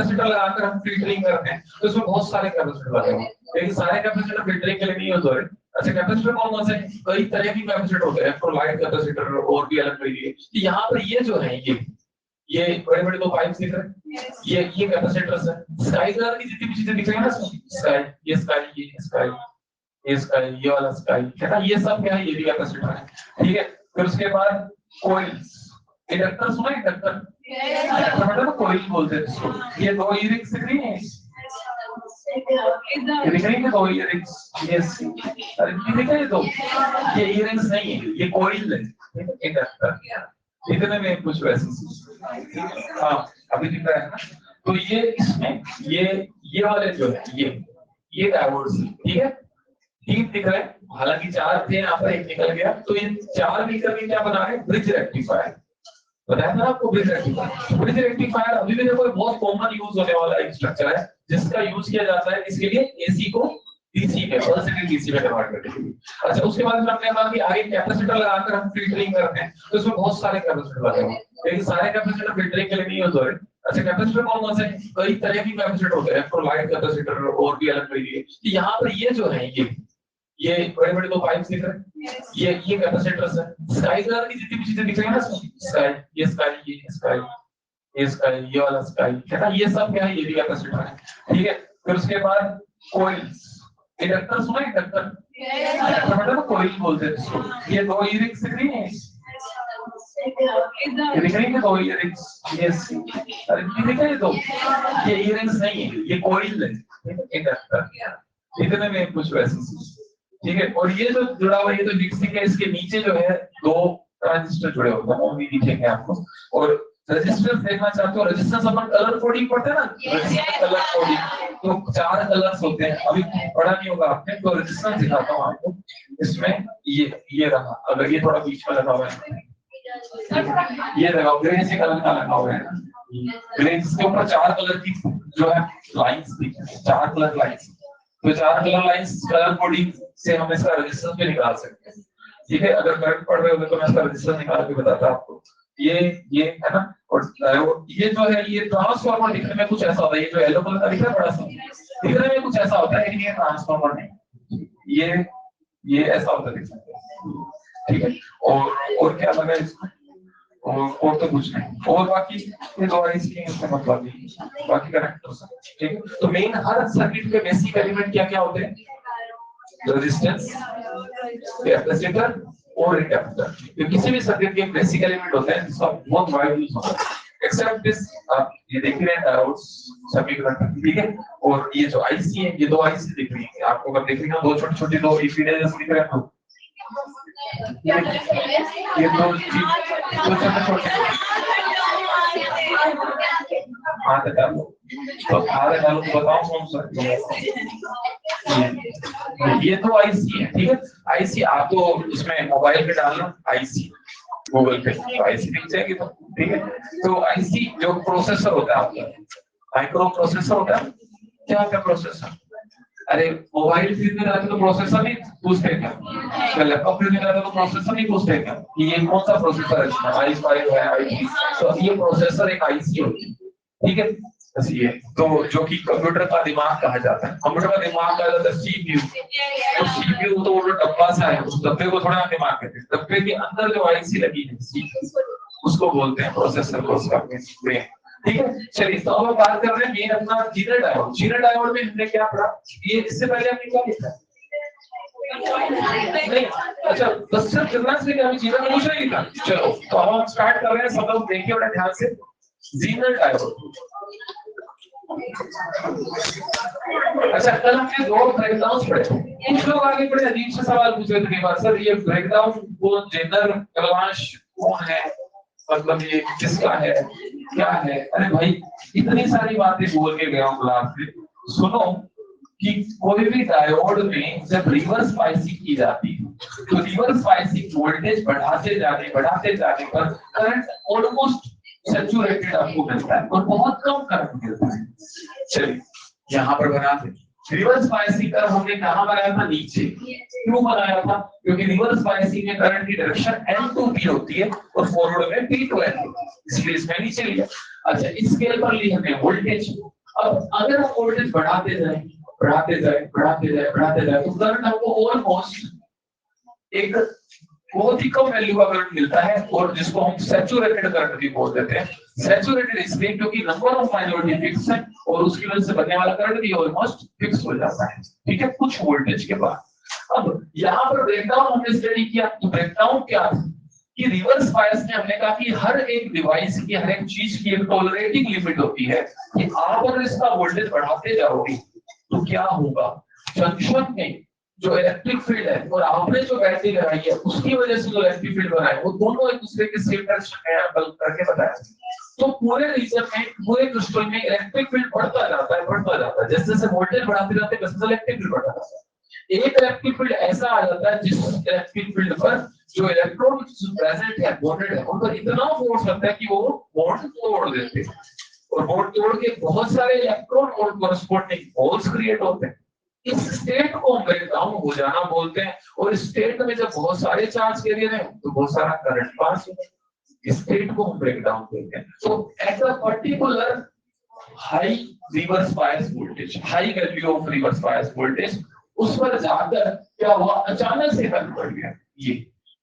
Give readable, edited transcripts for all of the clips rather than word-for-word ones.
Capacitor लगाकर हम filtering करते हैं तो इसमें बहुत सारे कैपेसिटर लगे हैं, लेकिन सारे कैपेसिटर फिल्टरिंग के लिए नहीं होते हैं। अच्छा, कैपेसिटर कौन से कई तरह की कैपेसिटर होते हैं, इलेक्ट्रोलाइट कैपेसिटर और भी अलग तरीके के। यहाँ पर ये जो है ये बड़े बड़े दो पाइप दिख रहे हैं, ये कैपेसिटर्स है। स्काई कलर की जितनी भी चीजें दिख रही है ना, स्काई, ये स्काई, ये स्काई, ये स्काई, ये वाला स्काई है ना, ये सब क्या है, ये भी कैपेसिटर है। ठीक है, फिर उसके बाद कॉइल्स, इंडक्टर सुना, इंडक्टर मतलब कॉइल बोलते हैं इसको। ये दो इयरिंग्स दिख रही है, ये दिख रही है दो इयरिंग्स, यस, अरे ये दिख रहा है दो, ये इयरिंग्स नहीं है, ये कॉइल है, इंडक्टर। इतने में कुछ वैसे, हाँ अभी दिख रहा है ना। तो ये इसमें ये वाले जो है ये डायोड्स, ठीक है, तीन दिख रहे हैं, हालांकि चार थे, यहाँ पर एक निकल गया। तो ये चार मिलकर के क्या बना रहे हैं, ब्रिज रेक्टिफायर। बताया था आपको ब्रिज रेक्टिफायर। ब्रिज रेक्टिफायर अभी भी देखो बहुत कॉमन यूज होने वाला एक स्ट्रक्चर है, जिसका यूज किया जाता है इसके लिए, एसी को डीसी में, पल्सेटेड डीसी में कन्वर्ट करने के लिए। अच्छा, उसके बाद में हमने कहा कि आगे कैपेसिटर लगाकर हम फिल्टरिंग करते हैं तो इसमें बहुत सारे कैपेसिटर लगे हैं, लेकिन सारे कैपेसिटर फिल्टरिंग के लिए नहीं होते हैं। अच्छा, कैपेसिटर कौन से कई तरह की कैपेसिटर होते हैं, इलेक्ट्रोलाइट कैपेसिटर और भी अलग तरीके के। यहाँ पर ये जो है ये बड़े बड़े दो पाइप दिख रहे हैं, ये कैपेसिटर्स है। स्काई कलर की जितनी भी चीजें दिख रही है ना, स्काई, ये स्काई, ये स्काई, ये स्काई, ये वाला स्काई है ना, ये सब क्या है, ये भी कैपेसिटर है। ठीक है, फिर उसके बाद कॉइल्स, इंडक्टर सुना, इंडक्टर मतलब कॉइल बोलते हैं इसको। ये दो इयरिंग्स दिख रही है, ये दिख रही है दो इयरिंग्स, यस, अरे ये दिख रहा है दो, ये इयरिंग्स नहीं है, ये कॉइल है, इंडक्टर। इतने में कुछ वैसे, ठीक है। और ये जो जुड़ा हुआ ये तो लिपस्टिक है, इसके नीचे जो है दो ट्रांजिस्टर जुड़े होते हैं, वो भी दिखेंगे आपको। और रजिस्टर देखना चाहते हो, रजिस्टर अपन कलर कोडिंग पढ़ते हैं ना, रजिस्टर कलर कोडिंग, तो चार कलर्स होते हैं, अभी पढ़ा नहीं होगा आपने, तो रजिस्टर दिखाता हूँ आपको। इसमें ये रहा, अगर ये थोड़ा बीच में लगा हुआ है, ये लगा ग्रे से कलर का लगा हुआ है, ग्रे, जिसके ऊपर चार कलर की जो है लाइंस दिख रही है, चार कलर लाइंस। तो चार कलर लाइंस कलर कोडिंग से हम इसका रजिस्टेंस भी निकाल सकते हैं। ठीक है, अगर करंट पढ़ रहे हो तो मैं इसका रजिस्टेंस निकाल के बताता आपको। ये है ना, और ये जो है ये ट्रांसफार्मर दिखने में कुछ ऐसा होता है, ये जो येलो कलर का दिख रहा है बड़ा सा, दिखने में कुछ ऐसा होता है, लेकिन ये ट्रांसफार्मर नहीं, ये ऐसा होता है, ठीक है। और क्या लगा इसमें, और तो कुछ नहीं, और बाकी ये दो आईसी इसमें मतलब नहीं, बाकी कनेक्टर्स, ठीक है। तो मेन हर सर्किट के बेसिक एलिमेंट क्या क्या होते हैं, रेजिस्टेंस, कैपेसिटर और इंडक्टर। तो किसी भी सर्किट के बेसिक एलिमेंट होते हैं जिसका बहुत वाइड यूज होता है, एक्सेप्ट दिस, आप ये देख रहे हैं डायोड्स, सेमीकंडक्टर, ठीक है। और ये जो आईसी है, ये दो आईसी दिख रही है आपको, अगर देख रही है दो छोटी छोटी दो इम्पीडेंस दिख रहे हैं, ये दो छोटे छोटे हाथ डालो, तो हाथ डालो तो बताओ कौन सा, ये तो आईसी है, ठीक है। आईसी आप तो उसमें मोबाइल पे डालना आईसी गूगल पे, तो आईसी दिख जाएगी, तो ठीक है। तो आईसी जो प्रोसेसर होता है आपका, माइक्रो प्रोसेसर होता है, क्या क्या प्रोसेसर, अरे मोबाइल खरीदने जाते तो प्रोसेसर नहीं पूछते क्या, लैपटॉप खरीदने जाते तो प्रोसेसर नहीं पूछते क्या कि ये कौन सा प्रोसेसर है, i5 है, i3, तो ये प्रोसेसर एक आईसी होती है, ठीक है। बस ये तो जो कि कंप्यूटर का दिमाग कहा जाता है, कंप्यूटर का दिमाग कहा जाता है सीपीयू। तो सीपीयू तो वो जो डब्बा सा है, उस डब्बे को थोड़ा दिमाग कहते हैं, डब्बे के अंदर जो आईसी लगी है सीपीयू, उसको बोलते हैं प्रोसेसर को, उसका ब्रेन, ठीक है। चलिए, तो अब हम बात कर रहे हैं मेन अपना जीरो डायोड। जीरो डायोड में हमने क्या पढ़ा, ये इससे पहले हमने क्या लिखा नहीं, अच्छा बस सिर्फ कितना से क्या जीरो में पूछ रही था। चलो तो अब हम स्टार्ट कर रहे हैं, सब लोग देखिए बड़ा ध्यान से, जीरो डायोड। अच्छा, कल हमने दो ब्रेकडाउन पढ़े, कुछ लोग आगे बड़े अजीब से सवाल पूछ रहे थे कई बार, सर ये ब्रेकडाउन कौन, जेनर अवलांच कौन है, मतलब ये किसका है, क्या है। अरे भाई इतनी सारी बातें बोल के गया हूँ क्लास में, सुनो कि कोई भी डायोड में जब रिवर्स बायसिंग की जाती है, तो रिवर्स बायसिंग वोल्टेज बढ़ाते जाने पर करंट ऑलमोस्ट सैचुरेटेड आपको मिलता है और बहुत कम करंट मिलता है। चलिए यहाँ पर बनाते, रिवर्स बायसिंग कर हमने कहां बनाया था, नीचे। क्यों बनाया था, क्योंकि रिवर्स बायसिंग में करंट की डायरेक्शन N2P होती है और फॉरवर्ड में P2N होती है, इसलिए इसमें नीचे लिया। अच्छा, इस स्केल पर ली हमने वोल्टेज। अब अगर हम वोल्टेज बढ़ाते जाए बढ़ाते जाए बढ़ाते जाए बढ़ाते जाए तो करंट हमको ऑलमोस्ट एक बहुत ही कम वैल्यू का करंट मिलता है, और जिसको हम सैचुरेटेड करंट भी बोल देते हैं। सैचुरेटेड इसलिए क्योंकि नंबर ऑफ माइनॉरिटी फिक्स है और उसकी वजह से बनने वाला करंट भी ऑलमोस्ट फिक्स हो जाता है, ठीक है, कुछ वोल्टेज के बाद। अब यहाँ पर ब्रेकडाउन हमने स्टडी किया, तो ब्रेकडाउन क्या था कि रिवर्स बायस में हमने कहा कि हर एक डिवाइस की, हर एक चीज की एक टॉलरेटिंग लिमिट होती है कि आप अगर इसका वोल्टेज बढ़ाते जाओगे तो क्या होगा, जंक्शन में जो इलेक्ट्रिक फील्ड है और आपने जो बैटरी लगाई है उसकी वजह से जो इलेक्ट्रिक फील्ड बना है वो दोनों एक दूसरे के सेम डायरेक्शन में बल्ब करके बताया। तो पूरे रीजन में, पूरे क्रिस्टल में इलेक्ट्रिक फील्ड बढ़ता जाता है, बढ़ता जाता है, जैसे जैसे वोल्टेज बढ़ाते जाते हैं वैसे इलेक्ट्रिक फील्ड बढ़ता जाता है। एक इलेक्ट्रिक फील्ड ऐसा आ जाता है जिस इलेक्ट्रिक फील्ड पर जो इलेक्ट्रॉन प्रेजेंट है, बॉन्डेड है, उन पर इतना फोर्स लगता है कि वो बॉन्ड तोड़ देते हैं, और बॉन्ड तोड़ के बहुत सारे इलेक्ट्रॉन और कॉरस्पॉन्डिंग होल्स क्रिएट होते हैं। इस स्टेट को हम ब्रेकडाउन हो जाना बोलते हैं, और स्टेट में जब बहुत सारे चार्ज कैरियर हैं तो बहुत सारा करंट पास होता है, स्टेट को हम ब्रेकडाउन कहते हैं। तो at a particular high reverse bias voltage, high value of reverse bias voltage, उस पर जाकर क्या हुआ, अचानक से करंट बढ़ गया। ये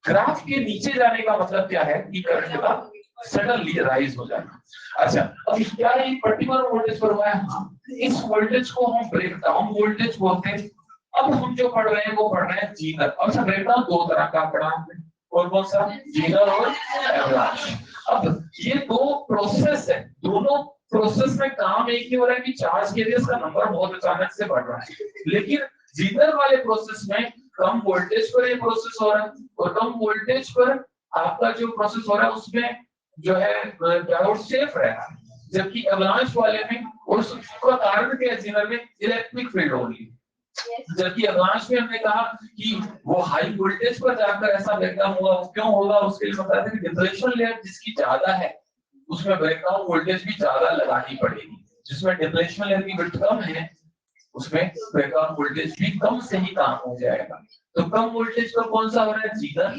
ग्राफ के नीचे जाने का मतलब क्या है कि करंट का सडनली राइज हो जाना। अच्छा, अब क्या ये पर्टिकुलर वोल्टेज पर हुआ है? हाँ, इस वोल्टेज को हम ब्रेकडाउन वोल्टेज बोलते हैं। अब हम जो पढ़ रहे हैं वो पढ़ रहे हैं जीनर। अच्छा, ब्रेकडाउन दो तरह का पढ़ा हमने, और कौन सा, जीनर और एवलांच। अब ये दो प्रोसेस है, दोनों प्रोसेस में काम एक ही हो रहा है कि चार्ज कैरियर्स का नंबर बहुत अचानक से बढ़ रहा है, लेकिन जीनर वाले प्रोसेस में कम वोल्टेज पर ये प्रोसेस हो रहा है, और कम वोल्टेज पर आपका जो प्रोसेस हो रहा है उसमें जो है डायोड सेफ रह रहा है, जबकि एवलांच वाले में, और उसका कारण क्या है, जीनर में इलेक्ट्रिक फील्ड होगी, जबकि एवलांच में हमने कहा कि वो हाई वोल्टेज पर जाकर ऐसा ब्रेकडाउन हुआ। क्यों होगा, उसके लिए बता दें कि डिप्लेशन लेयर जिसकी ज्यादा है उसमें ब्रेकडाउन वोल्टेज भी ज्यादा लगानी पड़ेगी, जिसमें डिप्लेशन लेयर की विड्थ कम है उसमें ब्रेकडाउन वोल्टेज भी कम से ही काम हो जाएगा। तो कम वोल्टेज पर कौन सा हो रहा है, जीनर,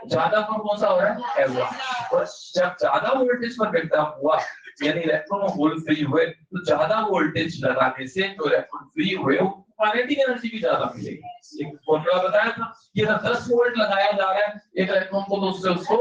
ज्यादा पर कौन सा हो रहा है, एवलांच। और जब ज्यादा वोल्टेज पर ब्रेकडाउन हुआ यानी इलेक्ट्रॉन होल फ्री हुए, तो ज्यादा वोल्टेज लगाने से जो इलेक्ट्रॉन फ्री हुए काइनेटिक एनर्जी भी ज्यादा मिलेगी। एक फॉर्मूला बताया था कि अगर 10 वोल्ट लगाया जा रहा है एक इलेक्ट्रॉन को तो उससे उसको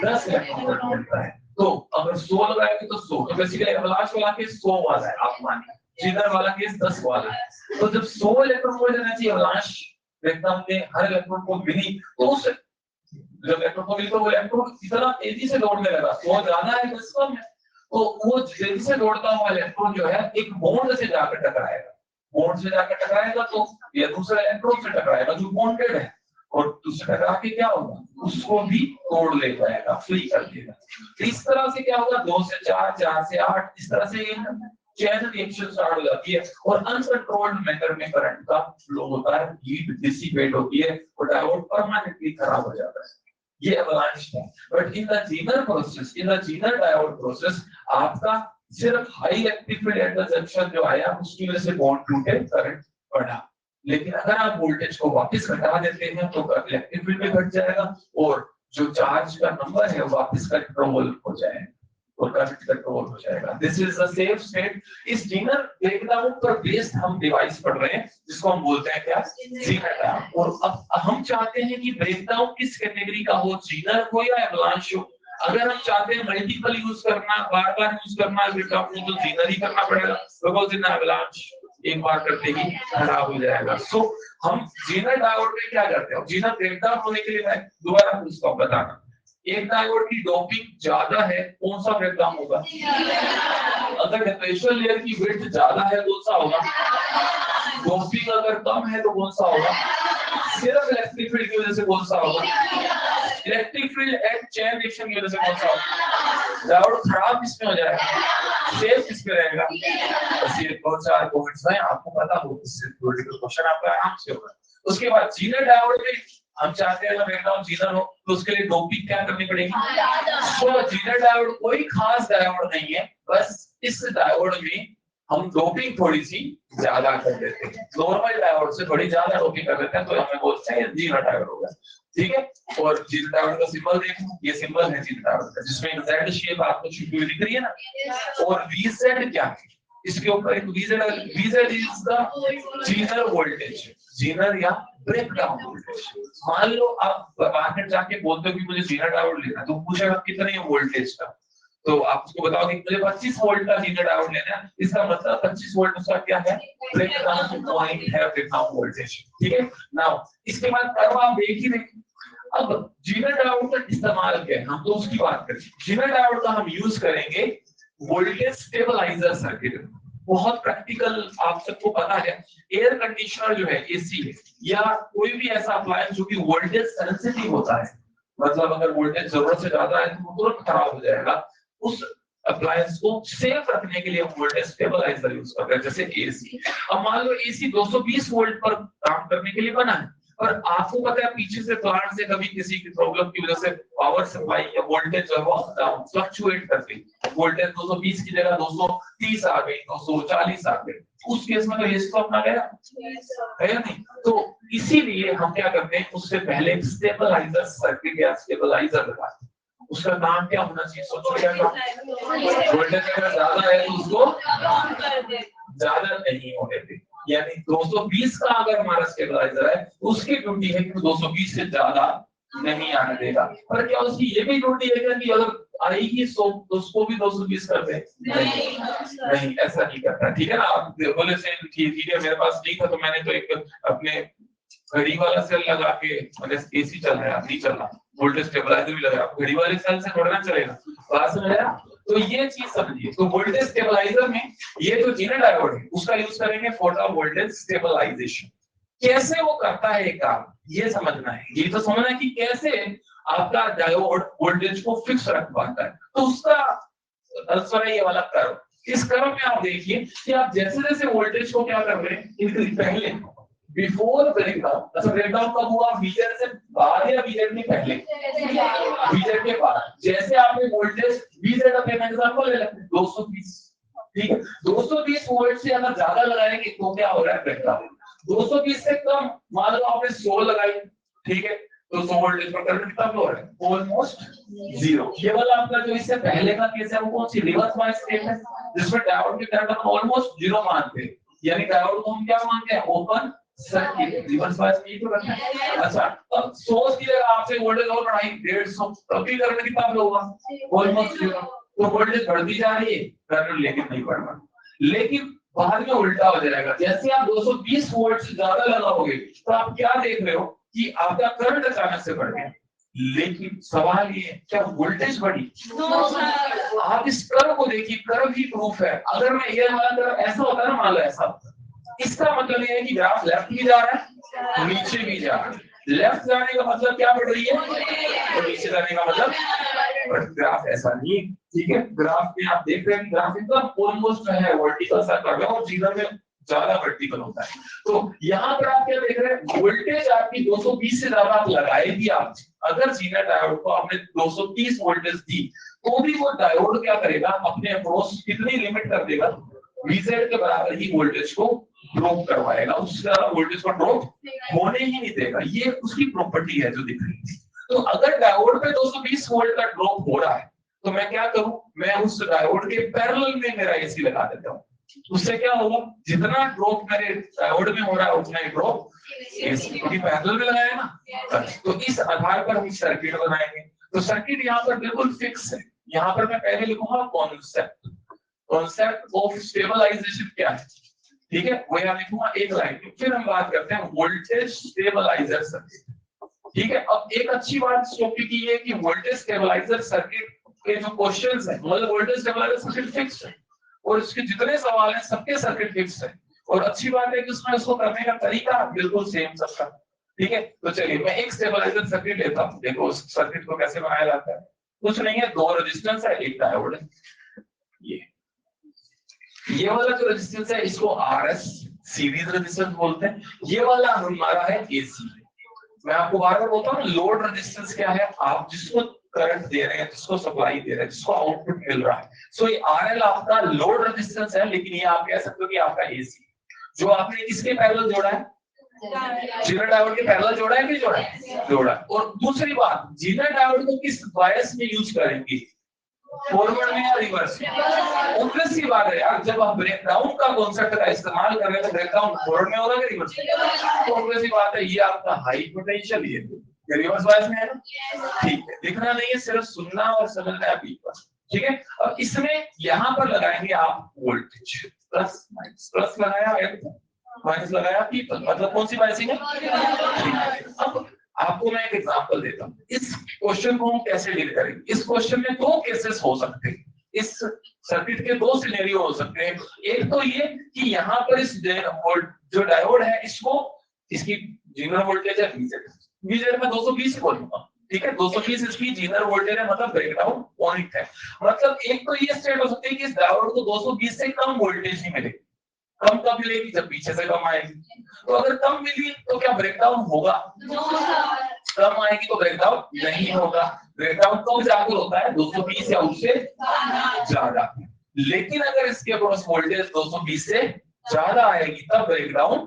10 इलेक्ट्रॉन वोल्ट मिलता है। तो अगर 100 लगाएंगे तो 100, तो बेसिकली एवलांच वाला केस 100 वाला है, आप मानिए, जीनर वाला केस 10 वाला है। तो जब 100 electron volt energy avalanche breakdown में हर इलेक्ट्रॉन को मिली, तो उस जब इलेक्ट्रॉन को मिली तो वो इलेक्ट्रॉन इतना तेजी से दौड़ने लगा, 100 ज्यादा है 10 कम है, तो वो तेजी से दौड़ता हुआ इलेक्ट्रॉन जो है एक बॉन्ड से जाकर टकराएगा, बॉन्ड से जाकर टकराएगा तो ये दूसरा इलेक्ट्रॉन से टकराएगा जो बॉन्डेड है, और उससे टकरा के क्या होगा, उसको भी तोड़ ले जाएगा, फ्री कर देगा। इस तरह से क्या होगा, 2 से 4, 4 से 8, इस तरह से चैन रिएक्शन स्टार्ट हो जाती है, और अनकंट्रोल्ड मेथड में करंट का फ्लो होता है, हीट डिसिपेट होती है, और डायोड परमानेंटली खराब हो जाता है। ये एवलांच है। But in the Zener process, in the Zener diode process, आपका सिर्फ high electric field at the junction जो आया उसकी वजह से बॉन्ड टूटे, करंट बढ़ा। लेकिन अगर आप वोल्टेज को वापस घटा देते हैं तो इलेक्ट्रिक फील्ड भी घट जाएगा, और जो चार्ज का नंबर है वो वापस कंट्रोल हो जाएगा, और करंट कंट्रोल हो जाएगा। This is the safe state. इस जीनर ब्रेकडाउन पर बेस्ड हम डिवाइस पढ़ रहे हैं जिसको हम बोलते हैं क्या, जीनर डायोड। और अब हम चाहते हैं कि ब्रेकडाउन किस कैटेगरी का हो, जीनर हो या एवलांच हो। अगर हम चाहते हैं मल्टीपल यूज करना, बार बार यूज करना ब्रेकडाउन, तो जीनर ही करना पड़ेगा, बिकॉज़ इन एवलांच एक बार करते ही खराब हो जाएगा। सो हम जीनर डायोड में क्या करते हैं, जीनर ब्रेकडाउन होने के लिए मैं दोबारा उसको बताना, एक डायोड की डोपिंग ज्यादा है कौन सा ब्रेकडाउन होगा, अगर डिप्लेशन लेयर की विड्थ ज्यादा है कौन सा होगा, डोपिंग अगर कम है तो कौन सा होगा, सिर्फ इलेक्ट्रिक फील्ड की वजह से कौन सा होगा, electric field and chain reaction की वजह से कौन सा होगा, डायोड खराब किसमें हो जाएगा, सेफ किसमें रहेगा। बस ये बहुत सारे पॉइंट्स हैं, आपको पता हो, इससे थ्योरेटिकल क्वेश्चन आपका आराम से होगा। उसके बाद जीनर डायोड में हम चाहते हैं अगर ब्रेकडाउन जीनर हो तो उसके लिए डोपिंग क्या करनी पड़ेगी। तो जीनर डायोड कोई खास डायोड नहीं है, बस इस डायोड में हम डोपिंग थोड़ी सी ज्यादा कर देते हैं, नॉर्मल डायोड से थोड़ी ज्यादा डोपिंग कर देते हैं, तो हमें बोलते हैं जीरो डायोड होगा। ठीक है, और जीरो डायोड का सिंबल देखो, ये सिंबल है जीरो डायोड का, जिसमें एक जेड शेप आपको छिपी हुई दिख रही है ना। और वीजेड क्या है, इसके ऊपर एक VZ, VZ is the Zener voltage, Zener या ब्रेक डाउन वोल्टेज। मान लो आप मार्केट जाके बोलते हो कि मुझे जीनर डायोड लेना है, तो पूछेगा कितने वोल्टेज का, तो आप उसको बताओगे मुझे 25 वोल्ट का जीनर डायोड लेना है, इसका मतलब 25 वोल्ट उसका क्या है, ब्रेक डाउन पॉइंट है, ब्रेक डाउन वोल्टेज। ठीक है, नाउ इसके बाद कर्व आप देख ही देखिए। अब जीनर डायोड का इस्तेमाल क्या है, हम तो उसकी बात करें। जीनर डायोड का हम यूज करेंगे वोल्टेज स्टेबलाइजर सर्किट, बहुत प्रैक्टिकल, आप सबको पता है। एयर कंडीशनर जो है, एसी है, या कोई भी ऐसा अप्लायंस जो कि वोल्टेज सेंसिटिव होता है, मतलब अगर वोल्टेज जरूरत से ज्यादा है तो वो तुरंत खराब हो जाएगा, उस अप्लायंस को सेफ रखने के लिए हम वोल्टेज स्टेबलाइजर यूज करते हैं, जैसे एसी। अब मान लो एसी 220 वोल्ट पर काम करने के लिए बना है, और आपको पता है पीछे से प्लांट से कभी किसी की प्रॉब्लम की वजह से पावर सप्लाई या वोल्टेज जो है फ्लक्चुएट करती है, वोल्टेज 220 की जगह 230 आ गई, 240 आ गई, उस केस में तो ये तो अपना गया है नहीं। तो इसीलिए हम क्या करते हैं, उससे पहले स्टेबलाइजर सर्किट या स्टेबलाइजर लगाते हैं। उसका काम क्या होना चाहिए, सोचो क्या काम, वोल्टेज अगर ज्यादा है तो उसको ज्यादा नहीं होने दें, यानी 220 का अगर हमारा स्टेबलाइजर है, उसकी ड्यूटी है कि 220 से ज्यादा नहीं आने देगा। पर क्या उसकी ये भी ड्यूटी है कि अगर आएगी तो उसको भी 220 कर दे? नहीं, ऐसा नहीं करता। ठीक है ना, आप बोले से ठीक है, मेरे पास नहीं था तो मैंने तो एक अपने घड़ी वाला सेल लगा के, मतलब एसी चल रहा है, नहीं चल रहा, वोल्टेज स्टेबलाइजर भी लगाया, घड़ी वाले सेल से थोड़ा ना चलेगा, बात समझ आया? तो ये चीज समझिए। तो वोल्टेज स्टेबलाइजर में ये जो जीनर डायोड है उसका यूज करेंगे फोटो वोल्टेज स्टेबलाइजेशन। कैसे वो करता है काम, ये समझना है, ये तो समझना है कि कैसे आपका डायोड वोल्टेज को फिक्स रख पाता है। तो उसका आंसर है ये वाला कर्व। इस कर्व में आप देखिए कि आप जैसे जैसे वोल्टेज को क्या कर रहे हैं, इंक्रीज पहले बिफोर ब्रेकडाउन, अच्छा ब्रेकडाउन कब हुआ, बीजेड से बाद या बीजेड में पहले, बीजेड के बाद, जैसे आपने वोल्टेज बीजेड का एग्जांपल ले लेते हैं 220, ठीक है, 220 वोल्ट से अगर ज्यादा लगाएंगे तो क्या हो रहा है, ब्रेकडाउन। 220 से कम, मान लो आपने 100 लगाई, ठीक है, तो 100 वोल्टेज पर करंट कितना हो रहा है, ऑलमोस्ट जीरो। ये वाला आपका जो इससे पहले का केस है वो कौन सी, रिवर्स बायस केस है, जिसमें डायोड के करंट हम ऑलमोस्ट जीरो मानते हैं, यानी डायोड को हम क्या मानते हैं, ओपन सर्किट। रिवर्स बायस में तो करना है। अच्छा, अब सोर्स की जगह आपसे वोल्टेज और बढ़ाई 150, तब भी करंट कितना होगा, ऑलमोस्ट जीरो। तो वोल्टेज बढ़ती जा रही है, करंट लेकिन नहीं बढ़ रहा। लेकिन बाद में उल्टा हो जाएगा, जैसे आप 220 वोल्ट से ज्यादा लगाओगे तो आप क्या देख रहे हो कि आपका करंट अचानक से बढ़ गया। लेकिन सवाल ये, क्या वोल्टेज बढ़ी? आप इस कर्व को देखिए, कर्व ही प्रूफ है। अगर मैं ये वाला कर्व ऐसा होता है ना, मान लो ऐसा होता, इसका मतलब ये है कि ग्राफ लेफ्ट भी जा रहा है, नीचे भी जा रहा है। लेफ्ट जाने का मतलब क्या बढ़ रही है, और नीचे जाने का मतलब, ग्राफ ऐसा नहीं है। ठीक है, ग्राफ में आप देख रहे हैं ग्राफ एकदम ऑलमोस्ट है वर्टिकल सा कर रहा है, और जीरो में ज्यादा वर्टिकल होता है। तो यहाँ पर आप क्या देख रहे हैं, वोल्टेज आपकी 220 से ज्यादा आप लगाए भी, आप अगर जीनर डायोड को आपने 230 वोल्टेज दी, तो भी वो डायोड क्या करेगा, अपने अप्रोच कितनी लिमिट कर देगा, वीजेड के बराबर ही वोल्टेज को ड्रॉप करवाएगा, उससे ज्यादा वोल्टेज को ड्रॉप होने ही नहीं देगा। ये उसकी प्रॉपर्टी है जो दिख रही है। तो अगर डायोड पे 220 वोल्ट का ड्रॉप हो रहा है, तो मैं क्या करूं, मैं उस डायोड के पैरेलल में मेरा एसी लगा देता हूं। उससे क्या होगा, जितना ड्रॉप मेरे डायोड में हो रहा है उतना ही ड्रॉप एसी, क्योंकि पैरेलल में लगाया ना। तो इस आधार पर हम सर्किट बनाएंगे। तो सर्किट यहाँ पर बिल्कुल फिक्स है। यहाँ पर मैं पहले लिखूंगा कॉन्सेप्ट, कॉन्सेप्ट ऑफ स्टेबलाइजेशन क्या है, ठीक है, वो यहाँ लिखूंगा एक लाइन में। फिर हम बात करते हैं वोल्टेज स्टेबलाइजर सर्किट। ठीक है, अब एक अच्छी बात इस टॉपिक की है कि वोल्टेज स्टेबलाइजर सर्किट के जो क्वेश्चंस है, मतलब वोल्टेज स्टेबलाइजर सर्किट फिक्स है, और इसके जितने सवाल हैं सबके सर्किट फिक्स है। और अच्छी बात है कि उसमें उसको करने का तरीका बिल्कुल सेम सबका। ठीक है, तो चलिए मैं एक स्टेबलाइजर सर्किट लेता हूँ। देखो उस सर्किट को कैसे बनाया जाता है, कुछ नहीं है, दो रेजिस्टेंस है, एक डायोड है। ये वाला जो रेजिस्टेंस है इसको आरएस सीरीज रेजिस्टेंस बोलते हैं। ये वाला हमारा है एसी। मैं आपको बार बार बोलता हूँ लोड रेजिस्टेंस क्या है, आप जिसको करंट दे रहे हैं, जिसको सप्लाई दे रहे हैं, जिसको आउटपुट मिल रहा है। सो ये RL आपका लोड रेजिस्टेंस है, लेकिन ये आप कह सकते हो कि आपका AC जो आपने किसके पैरेलल जोड़ा है, जीनर डायोड के पैरेलल जोड़ा है कि जोड़ा है, जोड़ा। और दूसरी बात, जीनर डायोड को किस बायस में यूज करेंगे, फॉरवर्ड में या रिवर्स में? ऑब्वियस सी बात है यार, जब आप ब्रेकडाउन का कॉन्सेप्ट का इस्तेमाल कर रहे हैं तो ब्रेकडाउन फॉरवर्ड में होगा कि रिवर्स में? तो ऑब्वियस सी बात है, ये आपका हाई पोटेंशियल, ये रिवर्स बायस में है ना, ठीक है। लिखना नहीं है, सिर्फ सुनना और समझना है पीपल, ठीक है। अब इसमें यहां पर लगाएंगे आप वोल्टेज, प्लस माइनस, प्लस लगाया माइनस लगाया पीपल, मतलब कौन सी बायसिंग है। अब आपको मैं एक एग्जांपल देता हूं, इस क्वेश्चन को हम कैसे डील करेंगे। इस क्वेश्चन में दो केसेस हो सकते हैं, इस सर्किट के दो सिनेरियो हो सकते हैं। एक तो ये कि यहाँ पर इस जो डायोड है, इसको इसकी जीनर वोल्टेज है VZ में 220 बोलूंगा, ठीक है। 220 इसकी जीनर वोल्टेज है, मतलब ब्रेकडाउन पॉइंट है। मतलब एक तो ये स्टेट हो सकती है कि इस डायोड को 220 से कम वोल्टेज ही मिले। कम कब मिलेगी, जब पीछे से कम आएगी। तो अगर कम मिली तो क्या ब्रेकडाउन होगा? कम आएगी तो ब्रेकडाउन नहीं होगा। ब्रेकडाउन कब जाकर होता है, 220 या उससे ज्यादा। लेकिन अगर इसके अक्रॉस वोल्टेज 220 से ज्यादा आएगी तब ब्रेकडाउन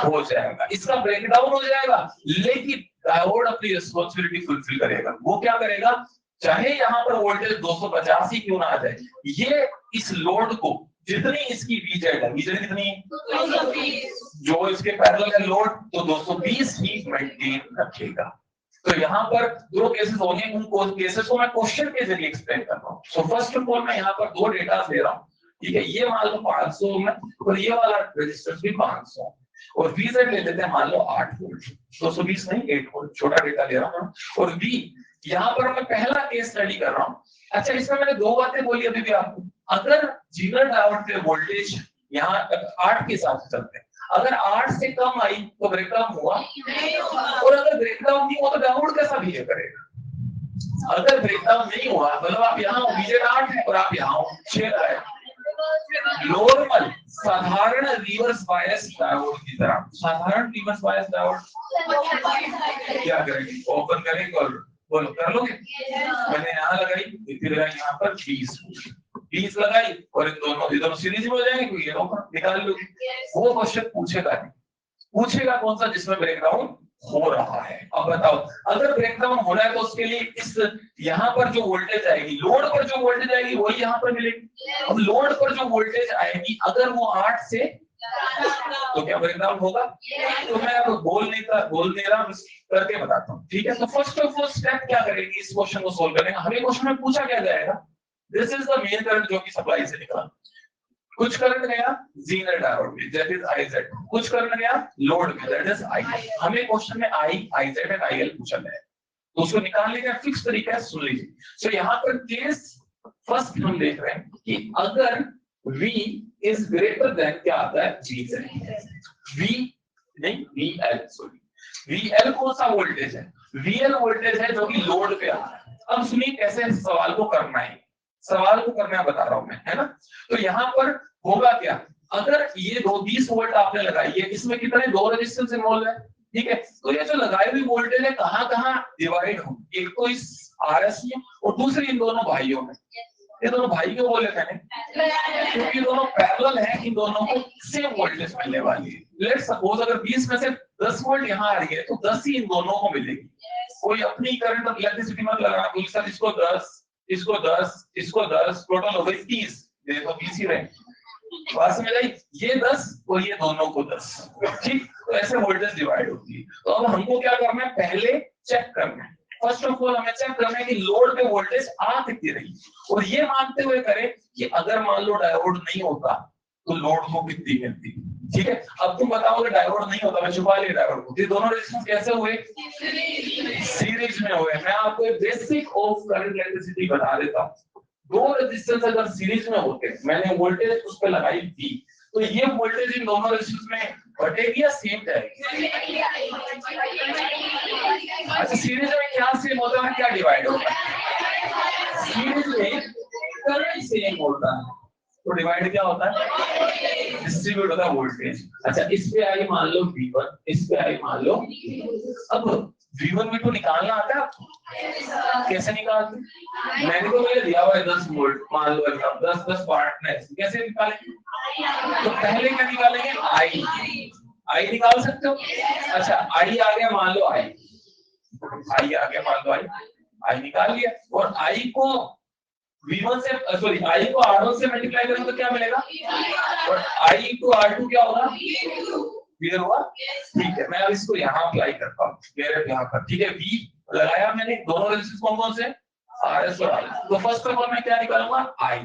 हो जाएगा। इसका ब्रेकडाउन हो जाएगा, लेकिन डायोड अपनी रिस्पांसिबिलिटी फुलफिल करेगा। वो क्या करेगा, चाहे यहाँ पर वोल्टेज 250 ही क्यों ना आ जाए, ये इस लोड को जितनी इसकी VZ है, VZ कितनी, 220, जो इसके पैरेलल है लोड, तो 220 ही मेंटेन रखेगा। तो यहाँ पर दो केसेस होंगे, उन केसेस को मैं क्वेश्चन के जरिए एक्सप्लेन कर रहा हूँ। सो फर्स्ट ऑफ ऑल मैं यहाँ पर दो डेटा दे रहा हूँ, ठीक है। ये मान लो 500 में, और ये वाला रेजिस्टेंस भी 500, और VZ ले लेते हैं मान लो 8 वोल्ट, 220 नहीं 8 वोल्ट, छोटा डेटा ले रहा हूँ। और V यहाँ पर मैं पहला केस स्टडी कर रहा हूँ। अच्छा, इसमें मैंने दो बातें बोली अभी भी आपको। अगर जीनर डायोड के वोल्टेज यहाँ 8 के हिसाब से चलते हैं, अगर 8 से कम आई तो ब्रेकडाउन हुआ, और अगर ब्रेकडाउन नहीं हुआ तो डायोड कैसा बिहेव करेगा। अगर ब्रेकडाउन नहीं हुआ, मतलब आप यहाँ VZ 8 है और आप यहाँ 6 है, नॉर्मल साधारण रिवर्स बायस डायोड की तरह, साधारण रिवर्स बायस डायोड क्या करेंगे, ओपन करेंगे और बोलो कर लोगे। मैंने यहाँ लगाई, फिर यहाँ पर 20 लगाई, और इन दोनों सीरीज में हो जाएंगे, क्योंकि ये निकाल लोगे। वो क्वेश्चन पूछेगा कौन सा, जिसमें ब्रेकडाउन हो रहा है। अब बताओ, अगर ब्रेकडाउन हो रहा है तो उसके लिए इस यहाँ पर जो वोल्टेज आएगी, लोड पर जो वोल्टेज आएगी वही यहाँ पर मिलेगी। अब लोड पर जो वोल्टेज आएगी अगर वो 8 से, तो क्या ब्रेकडाउन होगा? तो मैं अब बोल नहीं रहा, करके बताता हूँ, ठीक है। तो फर्स्ट ऑफ ऑल स्टेप क्या करेगी, इस क्वेश्चन को सोल्व करेंगे। हमें क्वेश्चन में पूछा क्या जाएगा, this is the main current जो कि सप्लाई से निकला। कुछ करंट गया जीनर डायोड में, दैट इज IZ, कुछ करंट गया लोड में, दैट इज IL। हमें क्वेश्चन में IZ एंड IL पूछा गया है, तो उसको निकालने का फिक्स तरीका है, सुन लीजिए। सो यहाँ पर केस फर्स्ट हम देख रहे हैं कि अगर V इज ग्रेटर देन, क्या आता है, VL, सॉरी VL कौन सा वोल्टेज है, VL वोल्टेज है जो कि लोड पे आता है। अब सुनिए कैसे सवाल को करना है, सवाल को करना बता रहा हूं मैं, है ना। तो यहाँ पर होगा क्या, अगर ये 20 वोल्ट आपने लगाई है, इसमें कितने दो रेजिस्टेंस इन्वॉल्व है, ठीक है। तो ये जो लगाई हुई वोल्टेज है कहाँ डिवाइड हो, एक तो इस RS में और दूसरी इन दोनों भाइयों में। ये दोनों भाई क्यों बोले मैंने, क्योंकि दोनों पैरेलल हैं, इन दोनों को सेम वोल्टेज मिलने वाली है। लेट्स सपोज अगर 20 में से 10 वोल्ट यहाँ आ रही है तो 10 ही इन दोनों को मिलेगी। कोई अपनी करंट और इलेक्ट्रिसिटी मत लगाना, कोई सर इसको 10, इसको 10, इसको 10, टोटल हो गई 30, ये तो 20 ही रहे, बात समझ आई। ये 10 और ये दोनों को 10, ठीक। तो ऐसे वोल्टेज डिवाइड होती है। तो अब हमको क्या करना है, पहले चेक करना है। फर्स्ट ऑफ ऑल हमें चेक करना है कि लोड पे वोल्टेज आ कितनी रही, और ये मानते हुए करें कि अगर मान लो डायोड नहीं होता तो लोड को कितनी मिलती, ठीक है। अब तुम बताओगे डायोड नहीं होता, मैं छुपा लिया डायोड को। ये दोनों रेजिस्टेंस कैसे हुए, सीरीज में हुए। मैं आपको एक बेसिक ऑफ करंट इलेक्ट्रिसिटी बता देता हूँ। दो रेजिस्टेंस अगर सीरीज में होते, मैंने वोल्टेज उस पर लगाई थी, तो ये वोल्टेज इन दोनों रेजिस्टेंस में बढ़ेगी या सेम जाएगी? अच्छा, सीरीज में क्या सेम होता है, क्या डिवाइड होता है? सीरीज में करंट सेम होता है, तो डिवाइड क्या होता है, डिस्ट्रीब्यूट होता है वोल्टेज। अच्छा, इस पे आई मान लो V1, इस पे आई मान लो। अब V1 V2 निकालना आता है आपको? कैसे निकालते? मैंने तो मुझे दिया हुआ है 10 वोल्ट, मान लो एकदम 10 पार्ट है, कैसे निकालेंगे? तो पहले क्या निकालेंगे? आई निकाल सकते हो? अच्छा आई आ गया, मान लो आई आ गया, मान लो आई निकाल लिया, और आई को V1 से सॉरी आई को R1 से मल्टीप्लाई करेंगे तो क्या मिलेगा? और आई टू R2 क्या होगा? क्लियर हुआ? ठीक है, मैं अब इसको यहाँ अप्लाई करता हूँ, यहाँ पर। ठीक है, V लगाया मैंने, दोनों रेजिस्टेंस कौन से? RS और RS। तो फर्स्ट ऑफ ऑल मैं क्या निकालूंगा? I।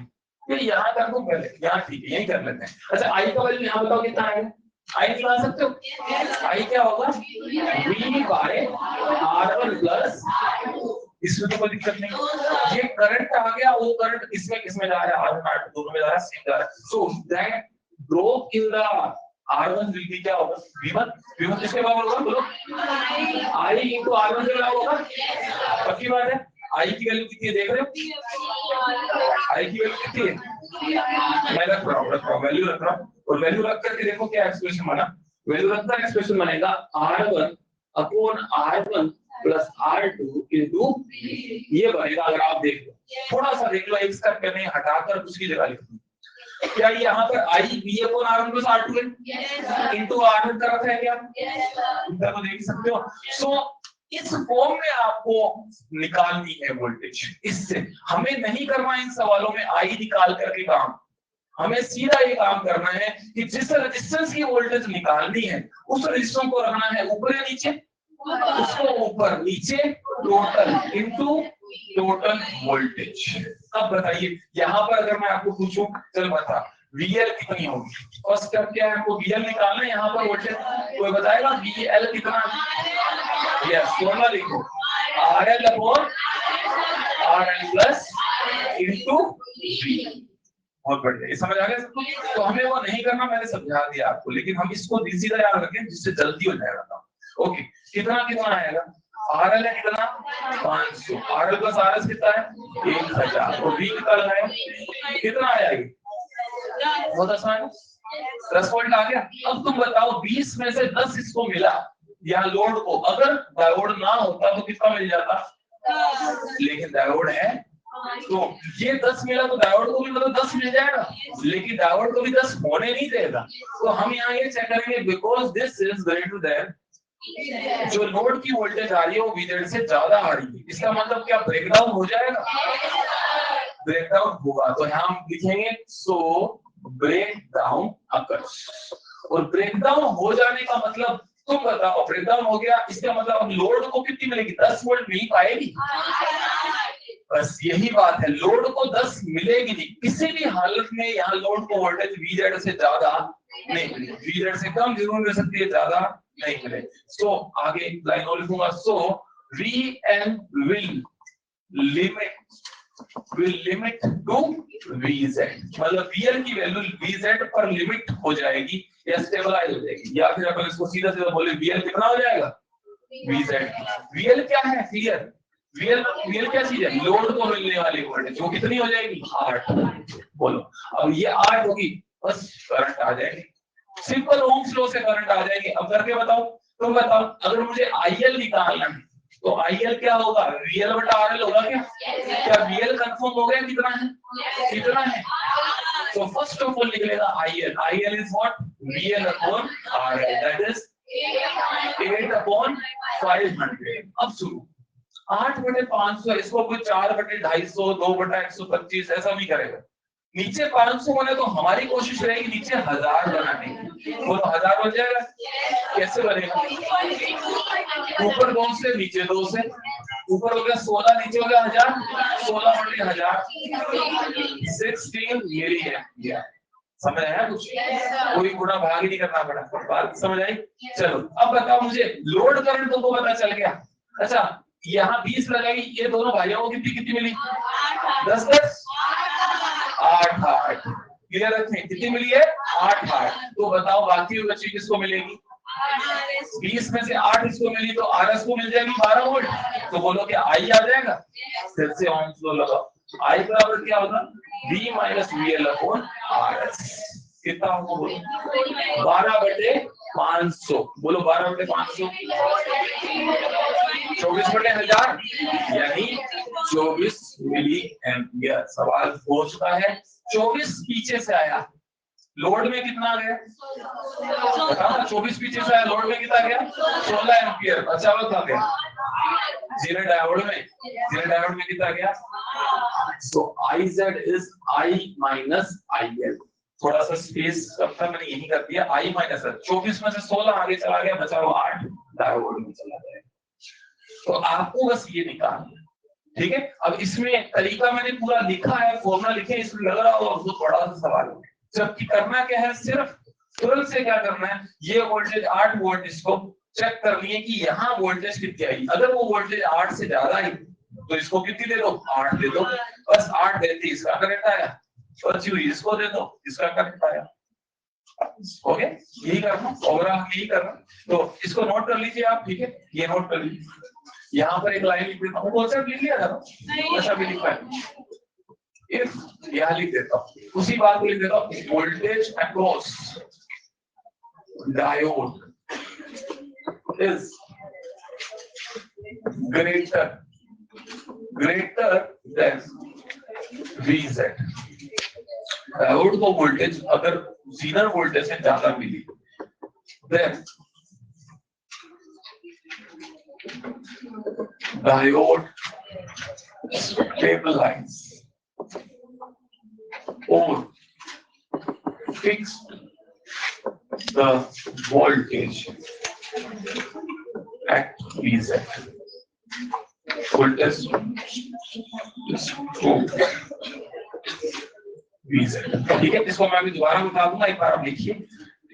फिर यहाँ कर दूं पहले, यहाँ ठीक है, यही कर लेते हैं। अच्छा I का वैल्यू यहाँ बताओ कितना आएगा? I निकाल सकते हो? I क्या होगा? V बाय R1 प्लस, इसमें तो कोई दिक्कत नहीं। ये करंट आ गया, वो करंट इसमें जा रहा है, R1 R2 दोनों में जा रहा है, सेम जा रहा है। So that drop in the R1 will be क्या होगा? V1 किसके बराबर होगा? बोलो। I into R1 के बराबर होगा? पक्की बात है। I की वैल्यू कितनी है देख रहे हो? I की वैल्यू कितनी है? मैं रख रहा हूँ, वैल्यू रख रहा हूँ, और वैल्यू रख करके देखो क्या एक्सप्रेशन बना। वैल्यू रखता एक्सप्रेशन बनेगा R1 upon R1 plus R2 into ये बनेगा। अगर आप देख लो, थोड़ा सा देख लो, एक स्टेप करने हटाकर उसकी जगह लिख दो। क्या यहाँ पर I V upon R1 plus R2 है? इनटू R1 तरफ है क्या? इधर तो देख सकते हो। सो इस फॉर्म में आपको निकालनी है वोल्टेज। इससे हमें नहीं करना इन सवालों में I निकाल करके काम, हमें सीधा ये काम करना है कि जिस रेजिस्टेंस की वोल्टेज निकालनी है उस रेजिस्टेंस को रखना है ऊपर या नीचे, उसको ऊपर नीचे टोटल इनटू टोटल वोल्टेज। अब बताइए यहाँ पर अगर मैं आपको पूछूं, चल बता VL कितनी होगी? फर्स्ट स्टेप क्या है? आपको VL निकालना है, यहाँ पर वोल्टेज कोई बताएगा VL कितना? यस, फॉर्मूला लिखो, RL upon RL plus into V। बहुत बढ़िया, ये समझ आ गया सबको? तो हमें वो नहीं करना, मैंने समझा दिया आपको, लेकिन हम इसको सीधा याद रखें जिससे जल्दी हो जाएगा। ओके, कितना कितना आएगा? RL है कितना? 500, RL प्लस RS कितना है? 1000, और V निकालना है कितना आया? ये बहुत आसान, 10 वोल्ट आ गया। अब तुम बताओ 20 में से 10 इसको मिला या लोड को, अगर डायोड ना होता तो कितना मिल जाता? लेकिन डायोड है तो ये 10 मिला, तो डायोड को भी मतलब 10 मिल जाएगा, लेकिन डायोड को भी 10 होने नहीं देगा। तो हम यहाँ ये चेक करेंगे, because this is greater than, जो लोड की वोल्टेज आ रही है वो VZ से ज्यादा आ रही है, इसका मतलब क्या ब्रेकडाउन हो जाएगा? ब्रेकडाउन होगा, तो यहाँ हम लिखेंगे सो ब्रेकडाउन अकर्स। और ब्रेकडाउन हो जाने का मतलब, तुम बताओ, ब्रेकडाउन हो गया इसका मतलब लोड को कितनी मिलेगी? 10 वोल्ट मिल पाएगी? बस यही बात है, लोड को 10 मिलेगी नहीं किसी भी हालत में। यहाँ लोड को वोल्टेज VZ से ज्यादा नहीं मिलेगी, VZ से कम जरूर मिल सकती है, ज्यादा नहीं मिले। सो आगे लाइन और लिखूंगा, सो VN will limit to VZ, मतलब VL की वैल्यू VZ पर लिमिट हो जाएगी या स्टेबलाइज हो जाएगी, या फिर अपन इसको सीधा सीधा बोले VL कितना हो जाएगा? VZ। VL क्या है? क्लियर? VL क्या चीज है? लोड को मिलने वाली वोल्टेज, वो कितनी हो जाएगी? 8। बोलो, अब ये 8 होगी, बस करंट आ जाएगी, सिंपल ओम्स लॉ से करंट आ जाएगी। अब करके बताओ, तुम बताओ, अगर मुझे IL निकालना है तो IL क्या होगा? VL बटा RL होगा क्या? क्या VL कंफर्म हो गया कितना है? कितना है? तो फर्स्ट ऑफ ऑल लिख लेगा IL is what? VL upon RL, that is 8 upon 500। अब शुरू 8/500, इसको कोई 4/250, 2/125 ऐसा नहीं करेगा। नीचे 500 होने तो हमारी कोशिश रहेगी नीचे 1000 बनाने की। बोलो 1000 हो जाएगा? कैसे बनेगा? ऊपर 2 से, नीचे 2 से, ऊपर हो गया 16, नीचे हो गया 1000, 16/1000 16 मिली है। समझ आया कुछ? कोई गुणा भाग ही नहीं करना पड़ा, बात समझ आई? चलो अब बताओ मुझे, लोड करंट तुमको पता चल गया। अच्छा यहाँ 20 लगाई, ये दोनों भाइयों को कितनी मिली? 10 8 क्लियर रखें, कितनी मिली है? 8। तो बताओ बाकी बची किसको मिलेगी? 20 में से 8 इसको मिली तो RS को मिल जाएगी 12 वोल्ट। तो बोलो क्या I आ जाएगा? फिर से ओम्स लॉ लगाओ, I बराबर क्या होगा? V minus VL upon RS। कितना होगा? बोलो 12/500। बोलो 12/500। 24/1000 यानी 24 मिली एम्पियर। सवाल हो चुका है। 24 पीछे से आया, लोड में कितना गया? 24 पीछे से आया, लोड में कितना गया? 16 एम्पियर। अच्छा बता गया जीरो डायोड में कितना गया? सो IZ is I minus IL। थोड़ा सा स्पेस रखा मैंने, यही कर दिया I माइनस। 24 में से 16 आगे चला गया, बचा हुआ 8 डायोड में चला गया। तो आपको बस ये निकालना, ठीक है। अब इसमें तरीका मैंने पूरा लिखा है, फॉर्मूला लिखे, इसमें लग रहा होगा बहुत बड़ा सा सवाल है, जबकि करना क्या है, सिर्फ तुरंत से क्या करना है, ये वोल्टेज 8 वोल्ट, इसको चेक कर लिए कि यहाँ वोल्टेज कितनी आई। अगर वो वोल्टेज 8 से ज्यादा आई तो इसको कितनी दे दो? 8 दे दो। बस 8 देते इसका करंट आया, बची हुई इसको दे दो, इसका करंट आया। ओके, यही करना, ओवरऑल हम यही करना। तो इसको नोट कर लीजिए आप, ठीक है, ये नोट कर लीजिए। यहाँ पर एक लाइन लिख देता हूँ, कॉन्सेप्ट लिख लिया था, ऐसा भी लिखा है। इफ यहाँ लिख देता हूँ, उसी बात को लिख देता हूँ, voltage across diode is greater than VZ। Diode को वोल्टेज अगर जीनर वोल्टेज से ज्यादा मिली, then diode stabilize or fix the voltage at VZ। voltage VZ, ठीक है। इसको मैं अभी दोबारा बता दूंगा, एक बार आप लिखिए,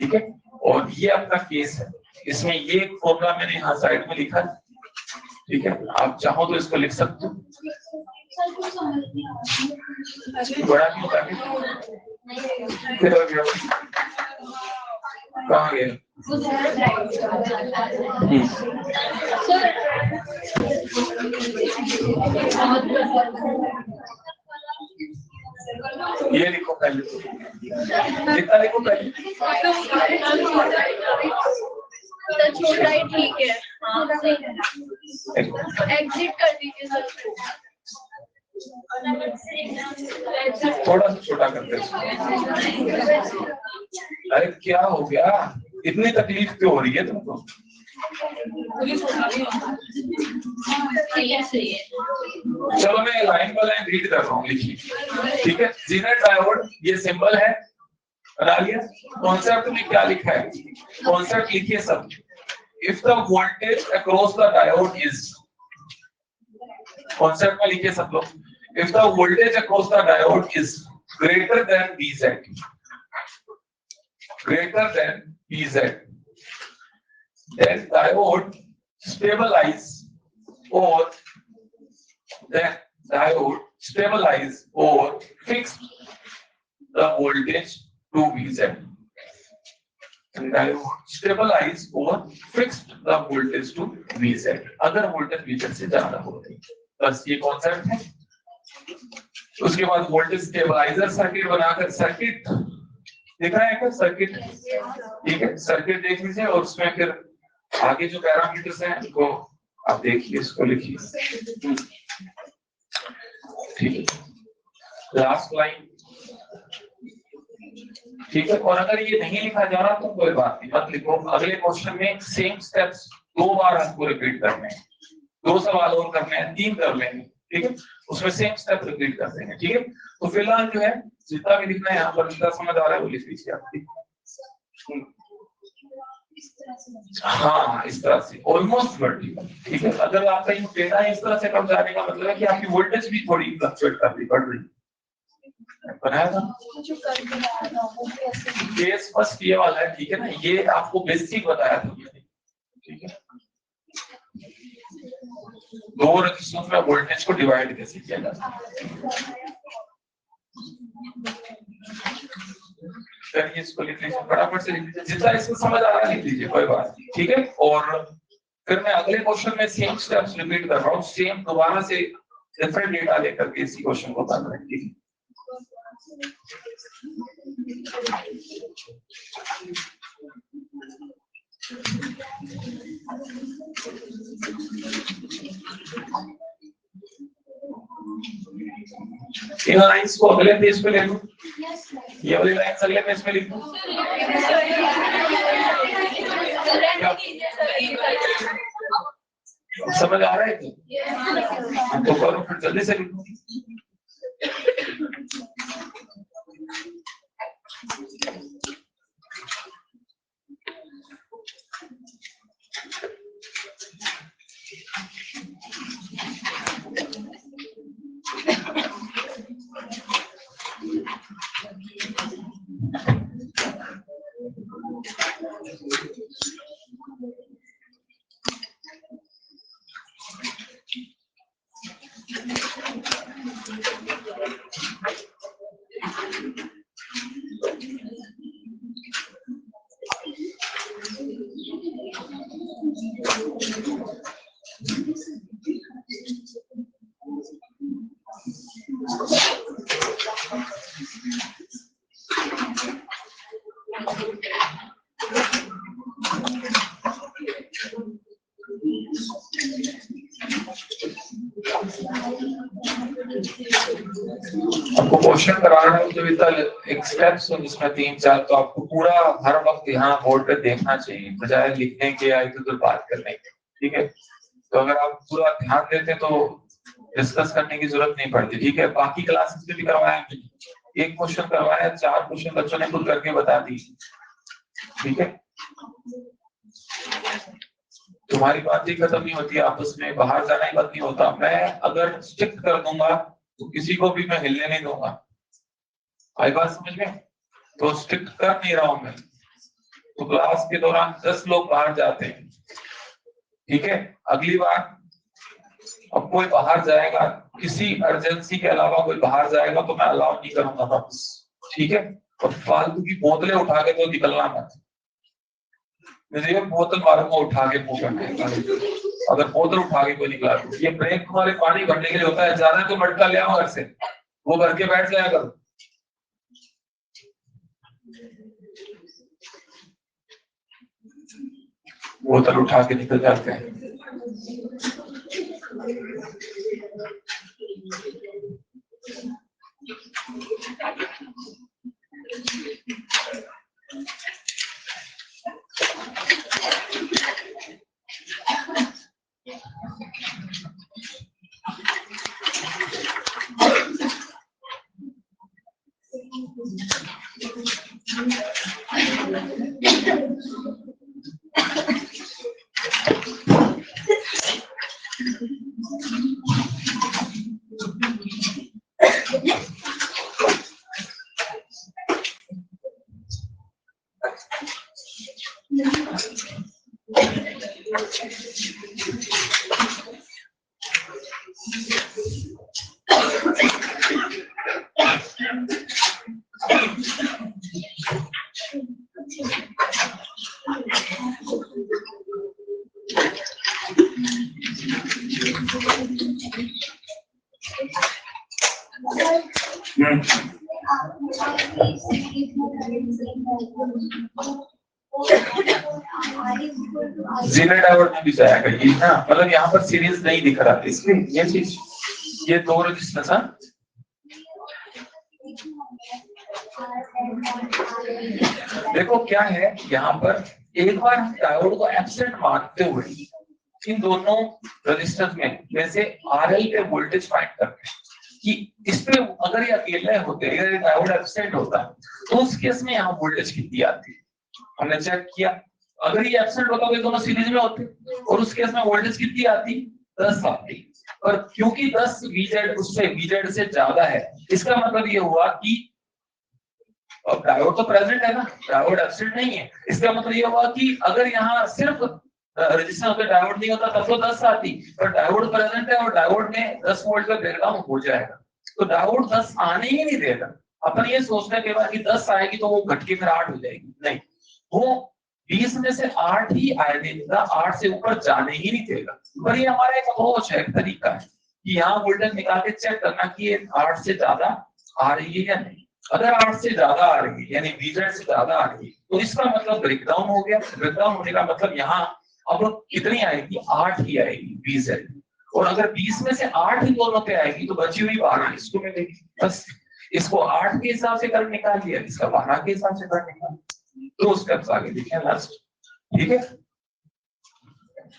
ठीक है। और ये आपका केस है, इसमें ये एक फॉर्मूला मैंने यहाँ साइड में लिखा है, ठीक है। आप चाहो तो इसको लिख सकते हो, बड़ा नहीं होता कहाँ गया? ये लिखो पहले, कितना लिखो पहले? छोटा ही ठीक है, एग्जिट कर दीजिए सर। थोड़ा सा छोटा करते हैं। अरे क्या हो गया, इतनी तकलीफ क्यों हो रही है तुमको? चलो मैं लाइन बाय लाइन रीड कर रहा हूँ, लिखिए, ठीक है। जीनर डायोड ये सिंबल है, बना लिया। कॉन्सेप्ट में क्या लिखा है, कॉन्सेप्ट लिखिए सब। If the voltage across the diode is, concept में लिखिए सब लोग, if the voltage across the diode is greater than VZ, then diode stabilize or fix the voltage to VZ। diode stabilize or fixed the voltage to VZ, अगर voltage VZ से ज्यादा हो रही, बस ये कॉन्सेप्ट है। उसके बाद वोल्टेज स्टेबलाइजर सर्किट बनाकर, सर्किट देखा है क्या? सर्किट, ठीक है, सर्किट देख लीजिए और उसमें फिर आगे जो पैरामीटर्स हैं उनको आप देखिए, इसको लिखिए, ठीक है। लास्ट लाइन, ठीक है। और अगर ये नहीं लिखा जा रहा तो कोई बात नहीं, मत लिखो। अगले क्वेश्चन में सेम स्टेप्स 2 बार आपको रिपीट करने हैं, 2 सवाल और करने हैं, 3 कर लेंगे, ठीक है। उसमें सेम स्टेप रिपीट कर देंगे, ठीक है। तो फिलहाल जो है जितना भी लिखना है यहाँ पर, जितना समझ आ रहा है वो लिख लीजिए आप, ठीक है। हाँ, इस तरह से ऑलमोस्ट वर्टिकल, ठीक है। अगर आपका ये डेटा इस तरह से कम जाने का मतलब है कि आपकी वोल्टेज भी थोड़ी फ्लक्चुएट कर रही, बढ़ रही। बनाया था केस फर्स्ट ये वाला है, ठीक है ना, ये आपको बेसिक बताया था, ठीक है। 2 रेजिस्टेंस में वोल्टेज को डिवाइड कैसे किया जाता है, फिर इसको लिख लीजिए, फटाफट से लिख लीजिए, जितना इसको समझ आ रहा है लिख लीजिए, कोई बात नहीं, ठीक है। और फिर मैं अगले क्वेश्चन में सेम स्टेप्स रिपीट कर रहा हूँ, सेम दोबारा से डिफरेंट डेटा लेकर के इसी क्वेश्चन को कर रहे हैं, ठीक है। इन लाइंस को अगले पेज पे ले लो, ये वाली लाइंस अगले पेज पे लिखो। समझ आ रहा है तो करो, फिर जल्दी से लिखो। आपको क्वेश्चन कराना है जो इतना एक स्टेप्स है जिसमें 3-4, तो आपको पूरा हर वक्त यहाँ बोर्ड पे देखना चाहिए बजाय लिखने के या इधर बात करने के, ठीक है। तो अगर आप पूरा ध्यान देते तो डिस्कस करने की जरूरत नहीं पड़ती, ठीक है। बाकी क्लासेस में भी करवाया, एक क्वेश्चन करवाया, 4 क्वेश्चन बच्चों ने खुद करके बता दी, ठीक है। तुम्हारी बात ही खत्म नहीं होती आपस में, बाहर जाना ही बंद नहीं होता। मैं अगर स्ट्रिक्ट कर दूंगा तो किसी को भी मैं हिलने नहीं दूंगा, आई बात समझ में। तो स्ट्रिक्ट कर नहीं रहा हूं मैं, तो क्लास के दौरान 10 लोग बाहर जाते हैं, ठीक है। अगली बार अब कोई बाहर जाएगा, किसी अर्जेंसी के अलावा कोई बाहर जाएगा तो मैं अलाउ नहीं करूंगा वापस, ठीक है। और फालतू की बोतलें उठा के तो निकलना मत, मुझे बोतल मारूंगा उठा के मुंह करके, अगर बोतल उठा के कोई निकला तो। ये ब्रेक तुम्हारे पानी भरने के लिए होता है, ज्यादा तो मटका ले आओ घर से, वो भर के बैठ जाया करो। बोतल उठा के निकल जाते हैं। जीरो डायोड में भी जाएगा ये ना, मतलब यहाँ पर सीरीज नहीं दिख रहा इसलिए ये चीज, ये 2 रेजिस्टेंस। देखो क्या है यहाँ पर, एक बार हम डायोड को एब्सेंट मानते हुए इन दोनों रेजिस्टेंस में जैसे आरएल पे वोल्टेज फाइंड करते हैं कि इसमें अगर ये अकेले होते, अगर डायोड एब्सेंट होता तो उस केस में यहाँ वोल्टेज कितनी आती है, हमने चेक किया। अगर ये एब्सेंट होता तो दोनों सीरीज में होते और उस केस में वोल्टेज कितनी आती, 10 आती। और क्योंकि 10 VZ उससे VZ से ज्यादा है, इसका मतलब ये हुआ कि अब डायोड तो प्रेजेंट है ना, डायोड एब्सेंट नहीं है। इसका मतलब ये हुआ कि अगर यहाँ सिर्फ रजिस्टर पे डायोड नहीं होता तब तो 10 आती, पर डायोड प्रेजेंट है और डायोड में 10 वोल्ट का ब्रेकडाउन हो जाएगा, तो डायोड 10 आने ही नहीं देगा। अपन ये सोचने के बाद कि 10 आएगी तो वो घट के फिर 8 हो जाएगी, नहीं, वो 20 में से 8 ही आने देगा, 8 से ऊपर जाने ही नहीं देगा। पर ये हमारा एक अप्रोच है, एक तरीका है कि यहाँ वोल्टेज निकाल के चेक करना कि ये 8 से ज्यादा आ रही है या नहीं। अगर 8 से ज्यादा आ रही है यानी VZ से ज्यादा आ रही है तो इसका मतलब ब्रेकडाउन हो गया। ब्रेकडाउन होने का मतलब यहाँ अब कितनी आएगी, 8 ही आएगी VZ। और अगर 20 में से 8 ही दोनों पे आएगी तो बची हुई 12 इसको मिलेगी। बस इसको 8 के हिसाब से करंट निकाल लिया, इसका 12 के हिसाब से करंट निकाल, 2 स्टेप्स आगे लिखे लास्ट। ठीक है,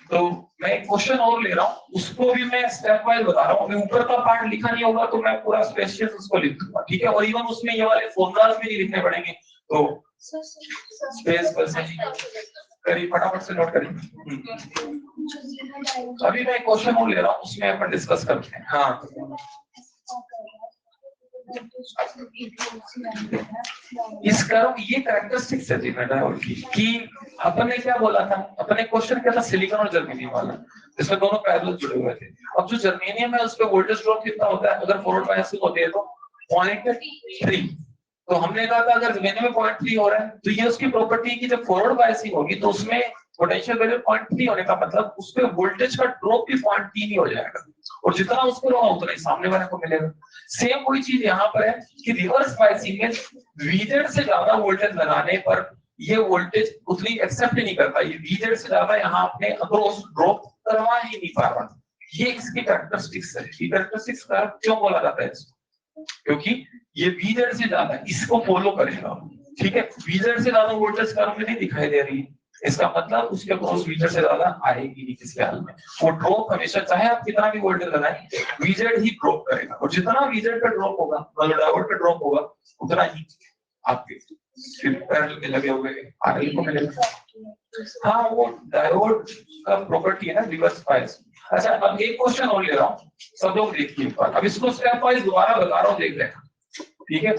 तो मैं एक क्वेश्चन और ले रहा हूँ, उसको भी मैं स्टेप वाइज बता रहा हूँ। ऊपर का पार्ट लिखा नहीं होगा तो मैं पूरा स्पेसियस उसको लिख दूंगा। ठीक है, और इवन उसमें ये वाले फॉर्मूलाज भी नहीं लिखने पड़ेंगे, तो स्पेस पर से करिए, फटाफट से नोट करिए। अभी मैं एक क्वेश्चन और ले रहा हूँ, उसमें अपन डिस्कस करते हैं। हाँ, इस कर्व ये कैरेक्टरिस्टिक्स है डायोड की कि अपन ने क्या बोला था, अपन ने क्वेश्चन किया था सिलिकॉन और जर्मेनियम वाला, इसमें दोनों पैरेलल जुड़े हुए थे। अब जो जर्मेनियम है उस पे वोल्टेज ड्रॉप कितना होता है अगर फॉरवर्ड बायसिंग होती है तो 0.3। तो हमने कहा था अगर जर्मेनियम में 0.3 हो रहा है तो ये उसकी प्रॉपर्टी है कि जब फॉरवर्ड बायसिंग होगी तो उसमें पोटेंशियल वैल्यू 0.3 होने का मतलब उस पे वोल्टेज का ड्रॉप भी 0.3 ही हो जाएगा, और जितना उसको होगा उतना ही सामने वाले को मिलेगा। सेम वही चीज यहाँ पर है कि रिवर्स बायसिंग में VZ से ज्यादा वोल्टेज लगाने पर ये वोल्टेज उतनी एक्सेप्ट नहीं करता, ये VZ से ज्यादा यहाँ अपने अक्रॉस ड्रॉप करवा ही नहीं पा रहा। ये इसकी कैरेक्टरिस्टिक्स है। ये कैरेक्टरिस्टिक्स का क्यों बोला जाता है इसको, क्योंकि ये VZ से ज्यादा इसको फॉलो करेगा। ठीक है, VZ से ज्यादा वोल्टेज कर्व में नहीं दिखाई दे रही है, इसका मतलब उसके क्रॉस VZ से ज्यादा आएगी नहीं किसी हाल में। वो ड्रॉप हमेशा चाहे आप कितना भी वोल्टेज लगाएं VZ ही ड्रॉप करेगा, और जितना VZ पे ड्रॉप होगा मतलब डायोड पे ड्रॉप होगा उतना ही आपके फिर पैरेलल में लगे हुए RL को मिलेगा। हाँ, वो डायोड का प्रॉपर्टी है ना रिवर्स बायस। अच्छा, अब एक क्वेश्चन और ले रहा हूँ, सब लोग देखिए। अब इसको स्टेप वाइज दोबारा बता रहा हूँ, देख लेना। ठीक है,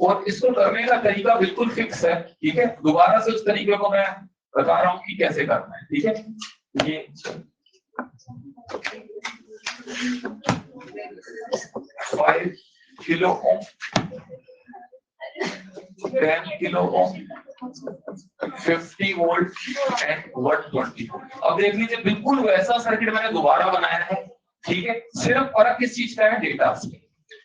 और इसको करने का तरीका बिल्कुल फिक्स है। ठीक है, दोबारा से उस तरीके को मैं बता रहा हूँ कि कैसे करना है। ठीक है, ये 5 kilo ohm, 10 kilo ohm, 50 volt and 120 volt. अब देख लीजिए बिल्कुल वैसा सर्किट मैंने दोबारा बनाया है। ठीक है, सिर्फ फर्क किस चीज का है, डेटा से।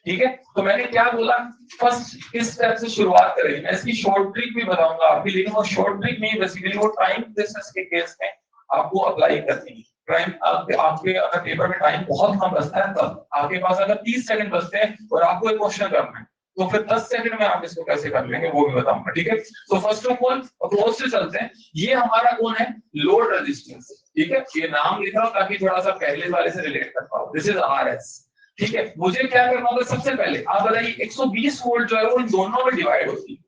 ठीक है, तो मैंने क्या बोला, फर्स्ट इस स्टेप से शुरुआत करेंगे। मैं इसकी शॉर्ट ट्रिक भी बताऊंगा आपको, लेकिन वो शॉर्ट ट्रिक नहीं, बेसिकली वो टाइम डिस्टेंस के केस में आपको अप्लाई करनी है। टाइम आपके अगर पेपर में टाइम बहुत कम बचता है तब आपके पास अगर 30 सेकंड बचते हैं और आपको एक क्वेश्चन करना है तो फिर 10 सेकंड में आप इसको कैसे कर लेंगे वो भी बताऊंगा। ठीक है, तो फर्स्ट ऑफ ऑल अप्रोच से चलते हैं। ये हमारा कौन है, लोड रेजिस्टेंस। ठीक है, ये नाम लिखा ताकि थोड़ा सा पहले वाले से रिलेट कर पाओ। This is RS। ठीक है, मुझे क्या करना होगा, सबसे पहले आप बताइए 120 वोल्ट जो है वो इन दोनों में डिवाइड होती है,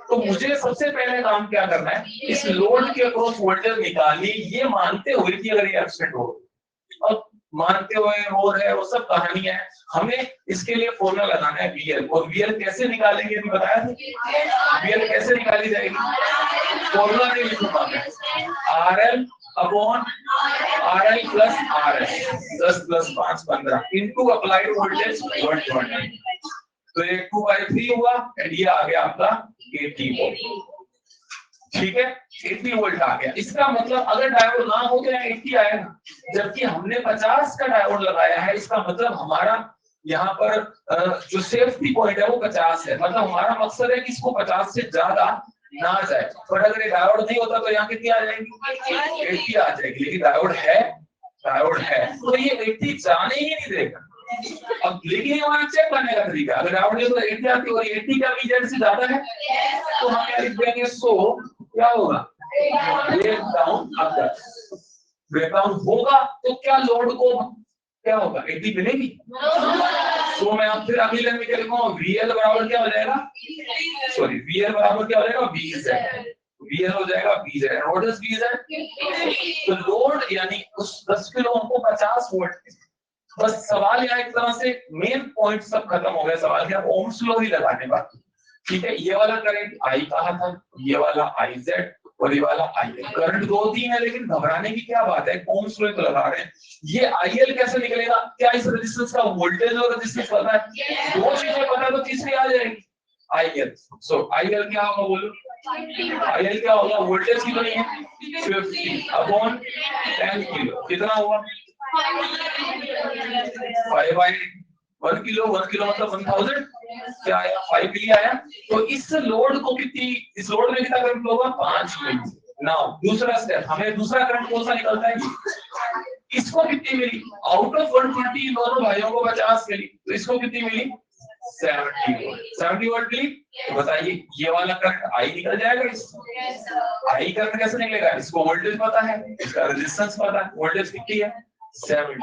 तो मुझे सबसे पहले काम क्या करना है, इस लोड के अक्रॉस वोल्टेज निकालनी, ये मानते हुए कि अगर ये एब्सेंट हो, अब मानते हुए हो रहे वो सब कहानियां है, हमें इसके लिए फॉर्मूला लगाना है VL। और VL कैसे निकालेंगे अभी बताया था, VL कैसे निकाली जाएगी, फॉर्मूला नहीं लिखूंगा मैं, RL upon RL plus RS, 10 plus 5 15 into applied voltage 120। तो ये 2/3 हुआ एंड ये आ गया आपका 80 वोल्ट। ठीक है, 80 वोल्ट आ गया। इसका मतलब अगर डायोड ना हो तो 80 आएगा, जबकि हमने 50 का डायोड लगाया है, इसका मतलब हमारा यहाँ पर जो सेफ्टी पॉइंट है वो 50 है। मतलब हमारा मकसद है कि इसको 50 से ज्यादा ना जाए। पर अगर ये डायोड नहीं होता तो यहाँ कितनी आ जाएगी, 80 आ जाएगी। लेकिन डायोड है तो ये 80 जाने ही नहीं देगा। अब लेकिन हमारा चेक करने का तरीका, अगर डायोड है तो 80 आती है और 80 का VZ से ज्यादा है तो हम क्या लिख देंगे, 100 क्या होगा, ब्रेक डाउन होगा तो क्या लोड को क्या होगा, 80 मिलेगी। तो मैं अब फिर अगली लाइन में क्या लिखूंगा, VL बराबर क्या हो जाएगा, सॉरी VL बराबर क्या हो जाएगा, VZ। VL हो जाएगा VZ। व्हाट इज VZ, तो लोड यानी उस 10 किलो ओम को 50 वोल्ट। बस सवाल यहाँ एक तरह से मेन पॉइंट सब खत्म हो गया, सवाल क्या ओम्स लॉ ही लगाने बाकी। ठीक है, ये वाला करंट I कहा था, ये वाला IZ और ये वाला IL। करंट 2-3 है लेकिन घबराने की क्या बात है, ओम्स लॉ तो लगा रहे हैं। ये IL कैसे निकलेगा, क्या इस रेजिस्टेंस का वोल्टेज और रेजिस्टेंस पता है, दो चीजें पता है तो तीसरी आ जाएगी IL। सो IL क्या होगा बोलो, IL क्या होगा, वोल्टेज कितनी है 50 अपॉन 10 किलो, कितना हुआ 5/1 किलो, 1 किलो मतलब 1000 क्या आया, 5 मिली आया। तो इस लोड को कितनी, इस लोड में कितना करंट होगा, 5 मिली। नाउ दूसरा स्टेप, हमें दूसरा करंट कौन सा निकलता है? इसको कितनी मिली? आउट ऑफ 120 इन दोनों भाइयों को 50 मिली, तो इसको कितनी मिली? 70 वोल्ट। 70 वोल्ट मिली। तो बताइए ये वाला करंट आई निकल जाएगा इसको। आई करंट कैसे निकलेगा? इसको वोल्टेज पता है, इसका रेजिस्टेंस पता है। वोल्टेज कितनी है? 70।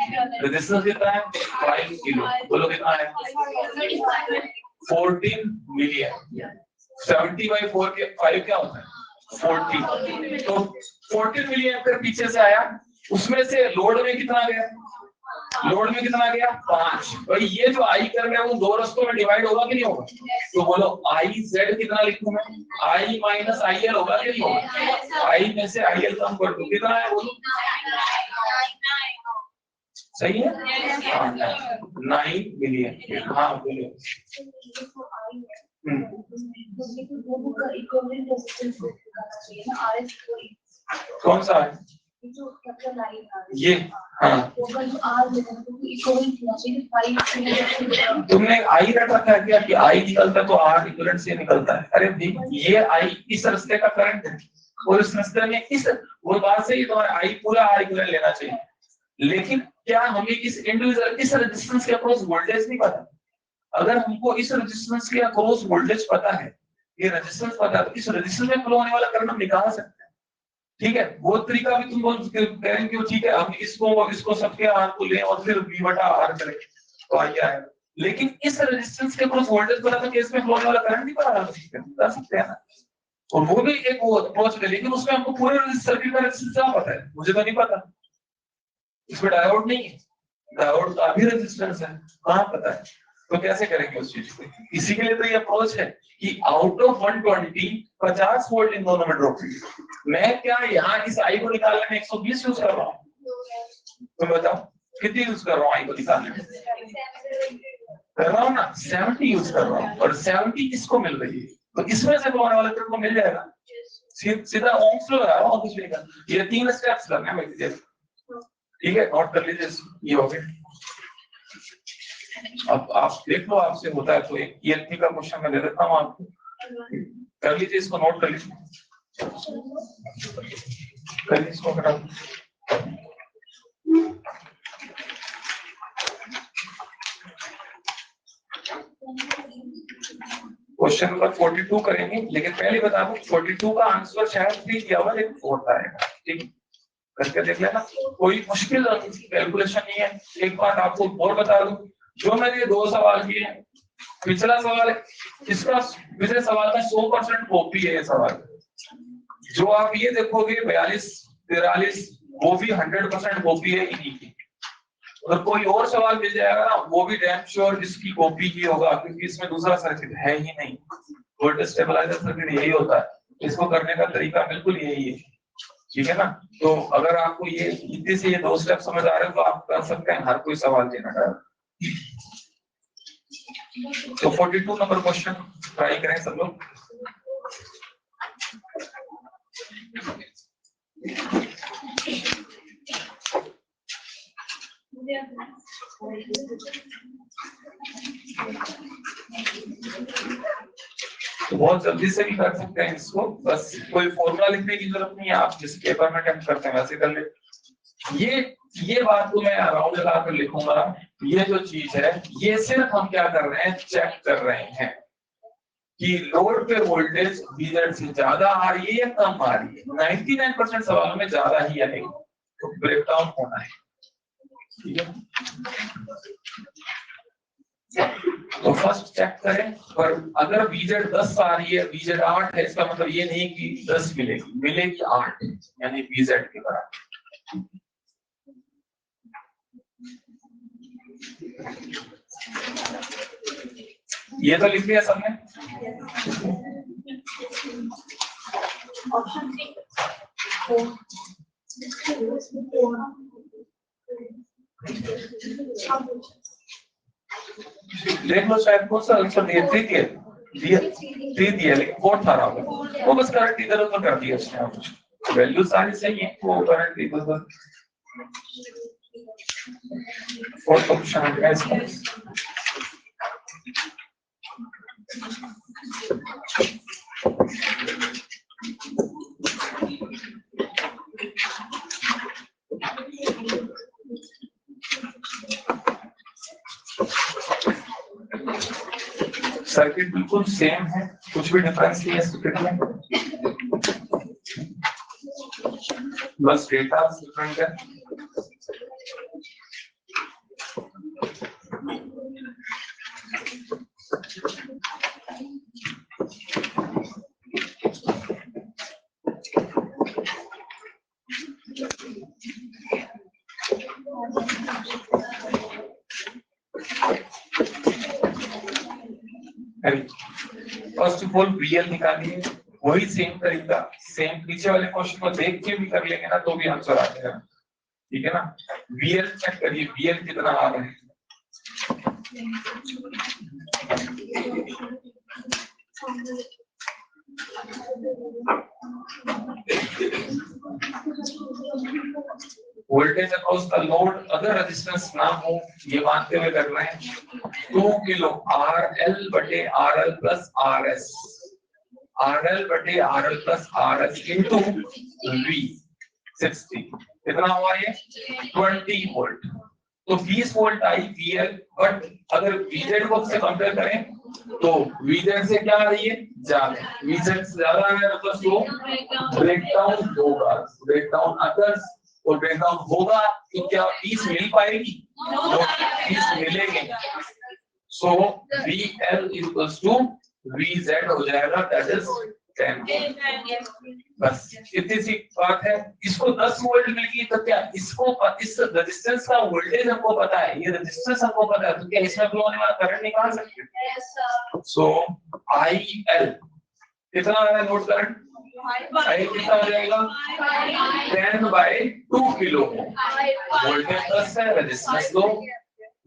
रेजिस्टेंस कितना है? 5 किलो। बोलो कितना है? 14 मिलियन। 70 by 4 के 5 क्या होता है? 40। तो 14 मिलियन फिर पीछे से आया, उसमें से लोड में कितना गया? लोड में कितना गया? 5। भाई ये जो आई करंट है वो दो रास्तों में डिवाइड होगा कि नहीं होगा? तो बोलो आई जेड कितना लिखूं मैं? आई माइनस आई एल होगा कि नहीं होगा? आई में से आई एल कम कर दो, कितना है बोलो? सही है? 9 मिलियन। हाँ बोलो। कौन सा है ये? हाँ तुमने आई रट रखा है क्या कि आई निकलता है तो आर इक्विवेलेंट से निकलता है? अरे ये आई इस रास्ते का करंट है और इस रास्ते में इस, वो बात सही, तुम्हारा आई पूरा आर इक्विवेलेंट लेना चाहिए। लेकिन क्या हमें इस इंडिविजुअल इस रेजिस्टेंस के अक्रॉस वोल्टेज नहीं पता? अगर हमको इस रेजिस्टेंस के अक्रॉस वोल्टेज पता है, ये रेजिस्टेंस पता है, तो इस रेजिस्टेंस में फ्लो होने वाला करंट हम निकाल सकते हैं। ठीक है, वो तरीका भी तुम करेंगे कि ठीक है हम इसको सबके आर को लें और फिर v बटा आर करें तो आइए आएगा। लेकिन इस रेजिस्टेंस के अक्रॉस वोल्टेज पता था, केस में फ्लो होने वाला करंट नहीं पता कर सकते हैं ना। और वो भी एक वो अप्रोच है, लेकिन उसमें हमको पूरे सर्किट का रेजिस्टेंस पता है, मुझे तो नहीं पता। इसमें डायोड नहीं है, डायोड का भी रेजिस्टेंस है, कहाँ पता है? तो कैसे करेंगे उस चीज को? इसी के लिए तो ये अप्रोच है कि आउट ऑफ 120 50 वोल्ट इन दोनों में ड्रॉप कीजिए। मैं क्या यहाँ इस आई को निकालने में 120 यूज कर रहा हूँ? तुम बताओ कितनी यूज कर रहा हूँ आई को निकालने में? कर रहा हूँ ना, 70 यूज कर रहा हूँ, और 70 किसको मिल रही है? तो इसमें से होने वाले करंट को मिल जाएगा। सीधा ओम्स लगा रहा हूँ, कुछ नहीं करना। ये 3 स्टेप्स करना है मेरे, ठीक है? नोट कर लीजिए, ये हो गया। अब आप देख लो आपसे होता है तो एक ईएलपी का क्वेश्चन मैं दे देता हूँ आपको, कर लीजिए, इसको नोट कर लीजिए, कर लीजिए, इसको हटा। क्वेश्चन नंबर 42 करेंगे, लेकिन पहले बता दूं 42 का आंसर शायद 3 दिया हुआ, लेकिन 4 आएगा। ठीक, करके देख लेना, कोई मुश्किल कैलकुलेशन नहीं है। एक बात आपको और बता दूं, जो मैंने 2 सवाल किए, पिछला सवाल इसका पिछले सवाल का 100% कॉपी है ये सवाल। जो आप ये देखोगे 42 43 वो भी 100% कॉपी है इन्हीं की। अगर कोई और सवाल मिल जाएगा ना, वो भी डैम श्योर इसकी कॉपी ही होगा, क्योंकि इसमें दूसरा सर्किट है ही नहीं। वोल्टेज स्टेबलाइजर सर्किट यही होता है, इसको करने का तरीका बिल्कुल यही है। ठीक है ना? तो अगर आपको ये इतने से ये 2 स्टेप समझ आ रहे हो तो आप कर सकते हैं, हर कोई सवाल देना चाहे। तो 42 नंबर क्वेश्चन ट्राई करें सब लोग। तो बहुत जल्दी से भी कर सकते हैं इसको, बस कोई फॉर्मूला लिखने की जरूरत नहीं है, आप जिस पेपर में अटेम्प्ट करते हैं वैसे कर ले। ये बात को मैं अराउंड लगाकर लिखूंगा। ये जो चीज है ये सिर्फ हम क्या कर रहे हैं, चेक कर रहे हैं कि लोड पे वोल्टेज VZ से ज्यादा आ रही है या कम आ रही है। 99% सवालों में ज्यादा ही आएगी, तो ब्रेकडाउन होना है। ठीक है, तो फर्स्ट चेक करें, पर अगर VZ 10 आ रही है, VZ 8 है, इसका मतलब ये नहीं कि 10 मिलेगी, मिलेगी 8, यानी VZ के बराबर। ये तो लिख लिया सबने? देख लो शायद कौन सा आंसर दिया, 3 दिया, लेकिन 4 था रहा होगा, वो बस करंट इधर उधर कर दिया उसने। वैल्यू सारी सही है, वो करंट इधर उधर। फोर्थ ऑप्शन है इसका। सर्किट बिल्कुल सेम है, कुछ भी डिफरेंस नहीं है सर्किट में, बस डेटा डिफरेंट है। फर्स्ट ऑफ ऑल VL निकालिए, वही सेम तरीका, सेम पीछे वाले क्वेश्चन को देख के भी कर लेंगे ना तो भी आंसर आ जाएगा, ठीक है ना। VL चेक करिए, VL कितना आ रहा है। वोल्टेज अक्रॉस द लोड अगर रेजिस्टेंस ना हो, ये मानते हुए कर रहे हैं, 2 किलो RL बटे RL प्लस RS, RL बटे RL plus RS into V 60, कितना हुआ ये 20 वोल्ट। तो 20 वोल्ट आई VL, बट अगर VZ को से कंपेयर करें तो VZ से क्या आ रही है ज्यादा, VZ से ज्यादा है मतलब तो ब्रेकडाउन होगा, ब्रेकडाउन अगर और ब्रेकडाउन होगा तो क्या 20 मिल पाएगी, 20 मिलेंगे। सो VL इक्वल्स टू VZ हो जाएगा, दैट इज 10। बस इतनी सी बात है। इसको 10 वोल्ट मिल गई तो क्या इसको इस रेजिस्टेंस का वोल्टेज हमको पता है, ये रेजिस्टेंस हमको पता है, तो क्या इसमें फ्लो होने वाला करंट निकाल सकते हैं। सो IL कितना आ रहा है नोट करंट, आई कितना हो जाएगा 10/2 किलो, वोल्टेज 10 है, रेजिस्टेंस 2,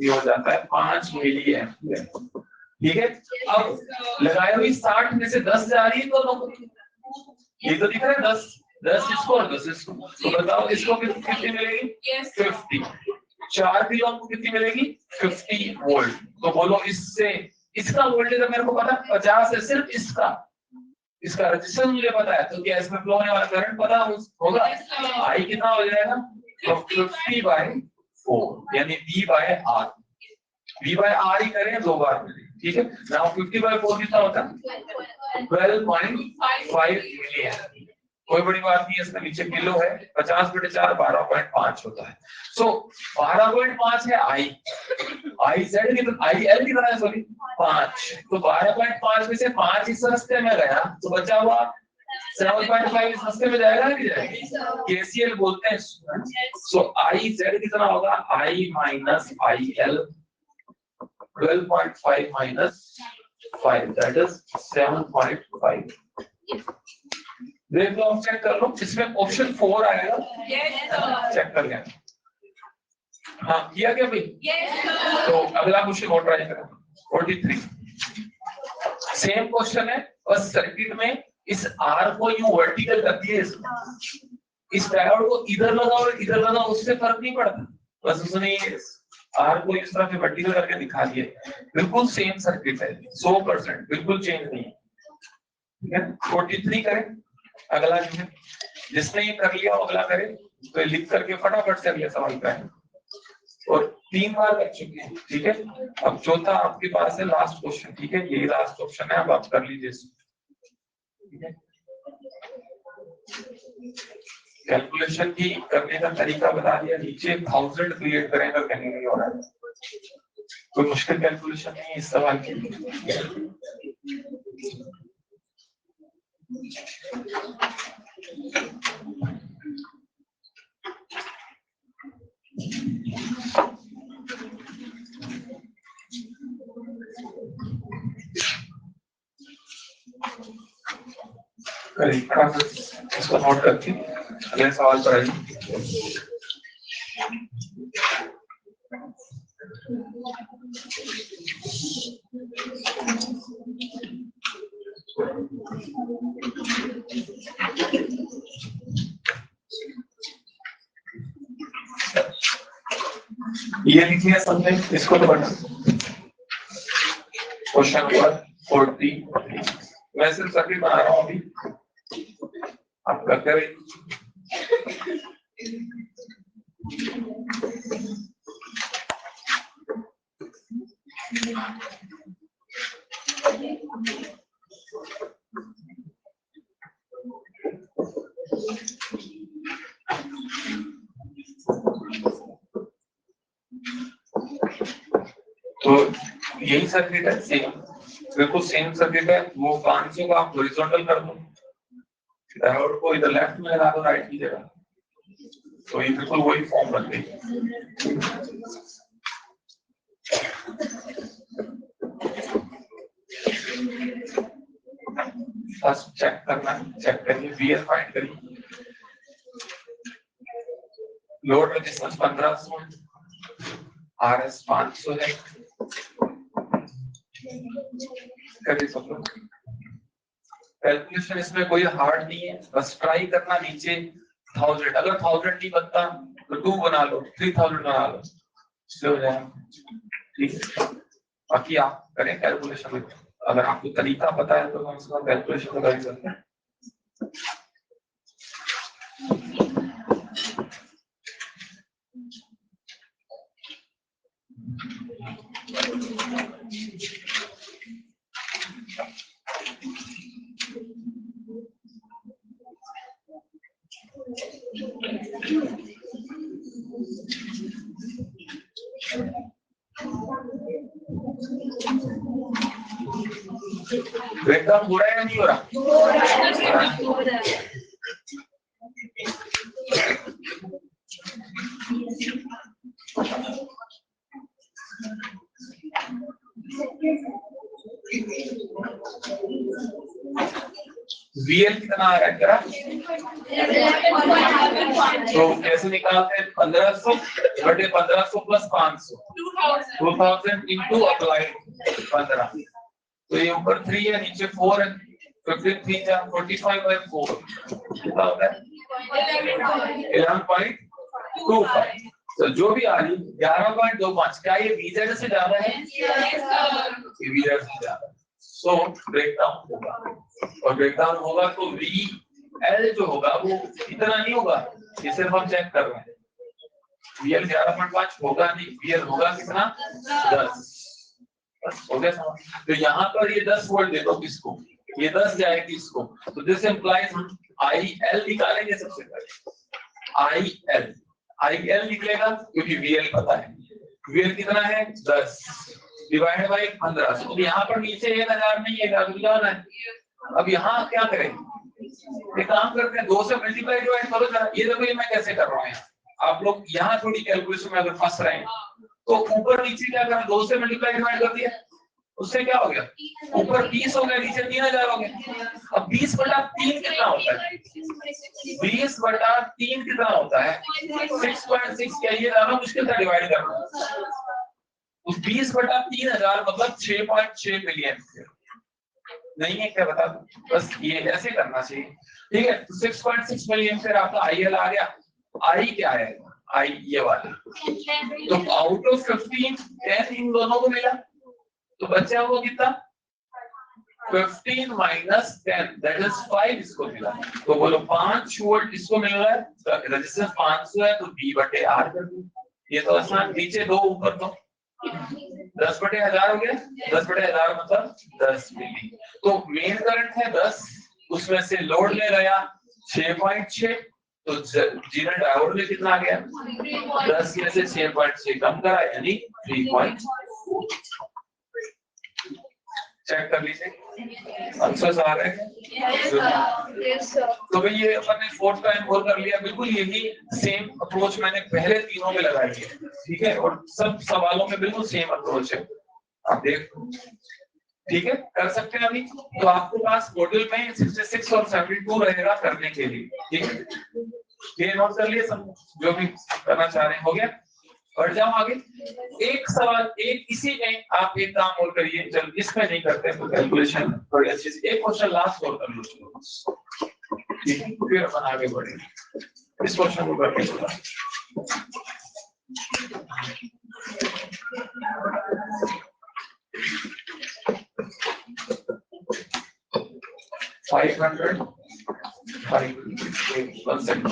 ये हो जाता है 5 मिली एम्पियर, ठीक है। अब लगाई हुई 60 में से 10 जा रही है तो ये तो दिख रहा है 10 इसको और 10 इसको, तो बताओ इसको कितनी मिलेगी 50, 4 किलो आपको कितनी मिलेगी 50 वोल्ट। तो बोलो इससे इसका वोल्टेज मेरे को पता 50 है, सिर्फ इसका रेजिस्टेंस मुझे पता है, तो क्या इसमें फ्लो होने वाला करंट पता होगा, आई कितना हो जाएगा तो 50/4 यानी V/R, V/R ही करें 2 बार में, ठीक है। नाउ 50/4 कितना होता है 12.5 मिलियन, कोई बड़ी बात नहीं है, इसमें नीचे किलो है, 50/4 12.5 होता है। सो 12.5 है IZ की, तो IL की तरह सॉरी 5, तो 12.5 में से 5 इस रास्ते में गया तो बचा हुआ 7.5 इस रास्ते में जाएगा नहीं जाएगा, KCL बोलते हैं। सो IZ कितना होगा I minus IL, 12.5 minus 5 that is 7.5। देख लो, चेक कर लो, इसमें ऑप्शन 4 आएगा, चेक कर लें। हाँ किया क्या भाई, तो अगला क्वेश्चन और ट्राई करें 43, सेम क्वेश्चन है, बस सर्किट में इस R को यूं वर्टिकल कर दिए, इस डायोड को इधर लगाओ उससे फर्क नहीं पड़ता, बस उसने R को इस तरह से वर्टिकल करके दिखा दिए, बिल्कुल सेम सर्किट है 100%, बिल्कुल चेंज नहीं है, ठीक है। 43 करें, अगला जो है जिसने ये कर लिया अगला करे, तो ये लिख करके फटाफट से अगले सवाल पे आए, और 3 बार कर चुके हैं, ठीक है। अब चौथा आपके पास है लास्ट क्वेश्चन, ठीक है, यही लास्ट ऑप्शन है, अब आप कर लीजिए, ठीक है। कैलकुलेशन की करने का तरीका बता दिया, नीचे 1000 क्रिएट करें तो कहीं नहीं हो रहा है, कोई मुश्किल कैलकुलेशन नहीं है इस सवाल के लिए। इसको नोट करके अगले सवाल पर आइए। ये लिखिए सबने, इसको तो बना क्वेश्चन नंबर 40, मैं सिर्फ सर्किट बना रहा हूँ अभी, आप करते रहिए। तो यही सर्किट है, सेम बिल्कुल सेम सर्किट है। वो 500 का आप हॉरिजॉन्टल कर दो, डायोड को इधर लेफ्ट में लगा दो राइट की जगह, तो ये बिल्कुल वही फॉर्म बन गई। फर्स्ट चेक करना, चेक करिए, वीएल फाइंड करिए। लोड रेजिस्टेंस 1500, आरएस 500 है। करिए सब लोग कैलकुलेशन, इसमें कोई हार्ड नहीं है, बस ट्राई करना। नीचे 1000, अगर 1000 नहीं बनता तो 2 बना लो, 3000 बना लो, इससे हो जाएगा। ठीक है, बाकी आप करें कैलकुलेशन में, अगर आपको तरीका पता है तो हम उसका कैलकुलेशन कर सकते हैं। ब्रेकडाउन हो रहा है या नहीं हो रहा? VL कितना आ रहा है जरा? तो कैसे निकालते हैं? 1500 बटे 1500 प्लस 500, 2000 इंटू अप्लाइड 15। तो ये ऊपर 3 है, नीचे 4 है, 53 जा 45 बाय 4 कितना होता है? 11.25। तो जो भी आ रही 11.25, क्या ये VZ से ज्यादा है? VZ से ज्यादा। सो ब्रेकडाउन होगा, और ब्रेकडाउन होगा तो VL जो होगा वो इतना नहीं होगा, ये सिर्फ हम चेक कर रहे हैं। VL 11.5 होगा नहीं, VL होगा कितना? 10। बस हो गया समझ। तो यहाँ पर ये 10 वोल्ट दे दो किसको, ये 10 जाएगी इसको, तो दिस इंप्लाइज हम IL निकालेंगे सबसे पहले। IL निकलेगा क्योंकि VL पता है, VL कितना है? 10 डिवाइड बाई 15। तो यहाँ पर नीचे 1000 नहीं है, 1000 है। अब यहाँ क्या करें, एक काम करते हैं, 2 से मल्टीप्लाई डिवाइड करो जरा। ये देखो ये मैं कैसे कर रहा हूँ, आप लोग यहाँ थोड़ी कैलकुलेशन में अगर फंस रहे हैं तो ऊपर नीचे क्या करें, 2 से मल्टीप्लाई डिवाइड कर दिया, उससे क्या हो गया? ऊपर 20 हो गया, नीचे 3000 हो गया। अब 20 बटा 3 कितना होता है? 20 बटा 3 कितना होता है? 6.6। क्या ये ज्यादा मुश्किल था डिवाइड करना? 20 बटा 3000 मतलब 6.6 मिलियन नहीं है क्या? बता दो, बस ये ऐसे करना चाहिए। ठीक है, तो 6.6 मिलियन फिर आपका IL आ गया। I क्या है? I ये वाला। तो आउट ऑफ 15 10 इन दोनों को मिला, तो बचा हुआ कितना? 15 माइनस 10 दैट इज 5 इसको मिला। तो बोलो 5 वोल्ट इसको मिल रहा है, रेजिस्टेंस 500 है, तो V बटे R कर दो। ये तो आसान, नीचे 2 ऊपर 2, 10 बटे 1000 हो गया। 10 बटे 1000 मतलब 10 मिली। तो मेन करंट है 10, उसमें से लोड ले गया 6.6, तो जीरो डायोड में कितना आ गया? 10 में से 6.6 कम करा यानी 3.4। चेक कर लीजिए आंसर आ रहे हैं। तो भाई ये अपन ने 4th टाइम और कर लिया। बिल्कुल यही सेम अप्रोच मैंने पहले तीनों में लगाई है, ठीक है, और सब सवालों में बिल्कुल सेम अप्रोच है, आप देख। ठीक है, कर सकते हैं अभी। तो आपके पास मॉड्यूल में 66 और 72 रहेगा करने के लिए। ठीक है, ये नोट कर लिए सब जो भी करना चाह रहे हैं। हो गया, बढ़ जाओ आगे। एक सवाल, एक इसी में आप एक काम और करिए, जब इसमें नहीं करते तो कैलकुलेशन थोड़ी अच्छी से। एक क्वेश्चन लास्ट और कर लो, ठीक है, फिर अपन आगे बढ़े। इस क्वेश्चन को करके चला 500 1 सेकंड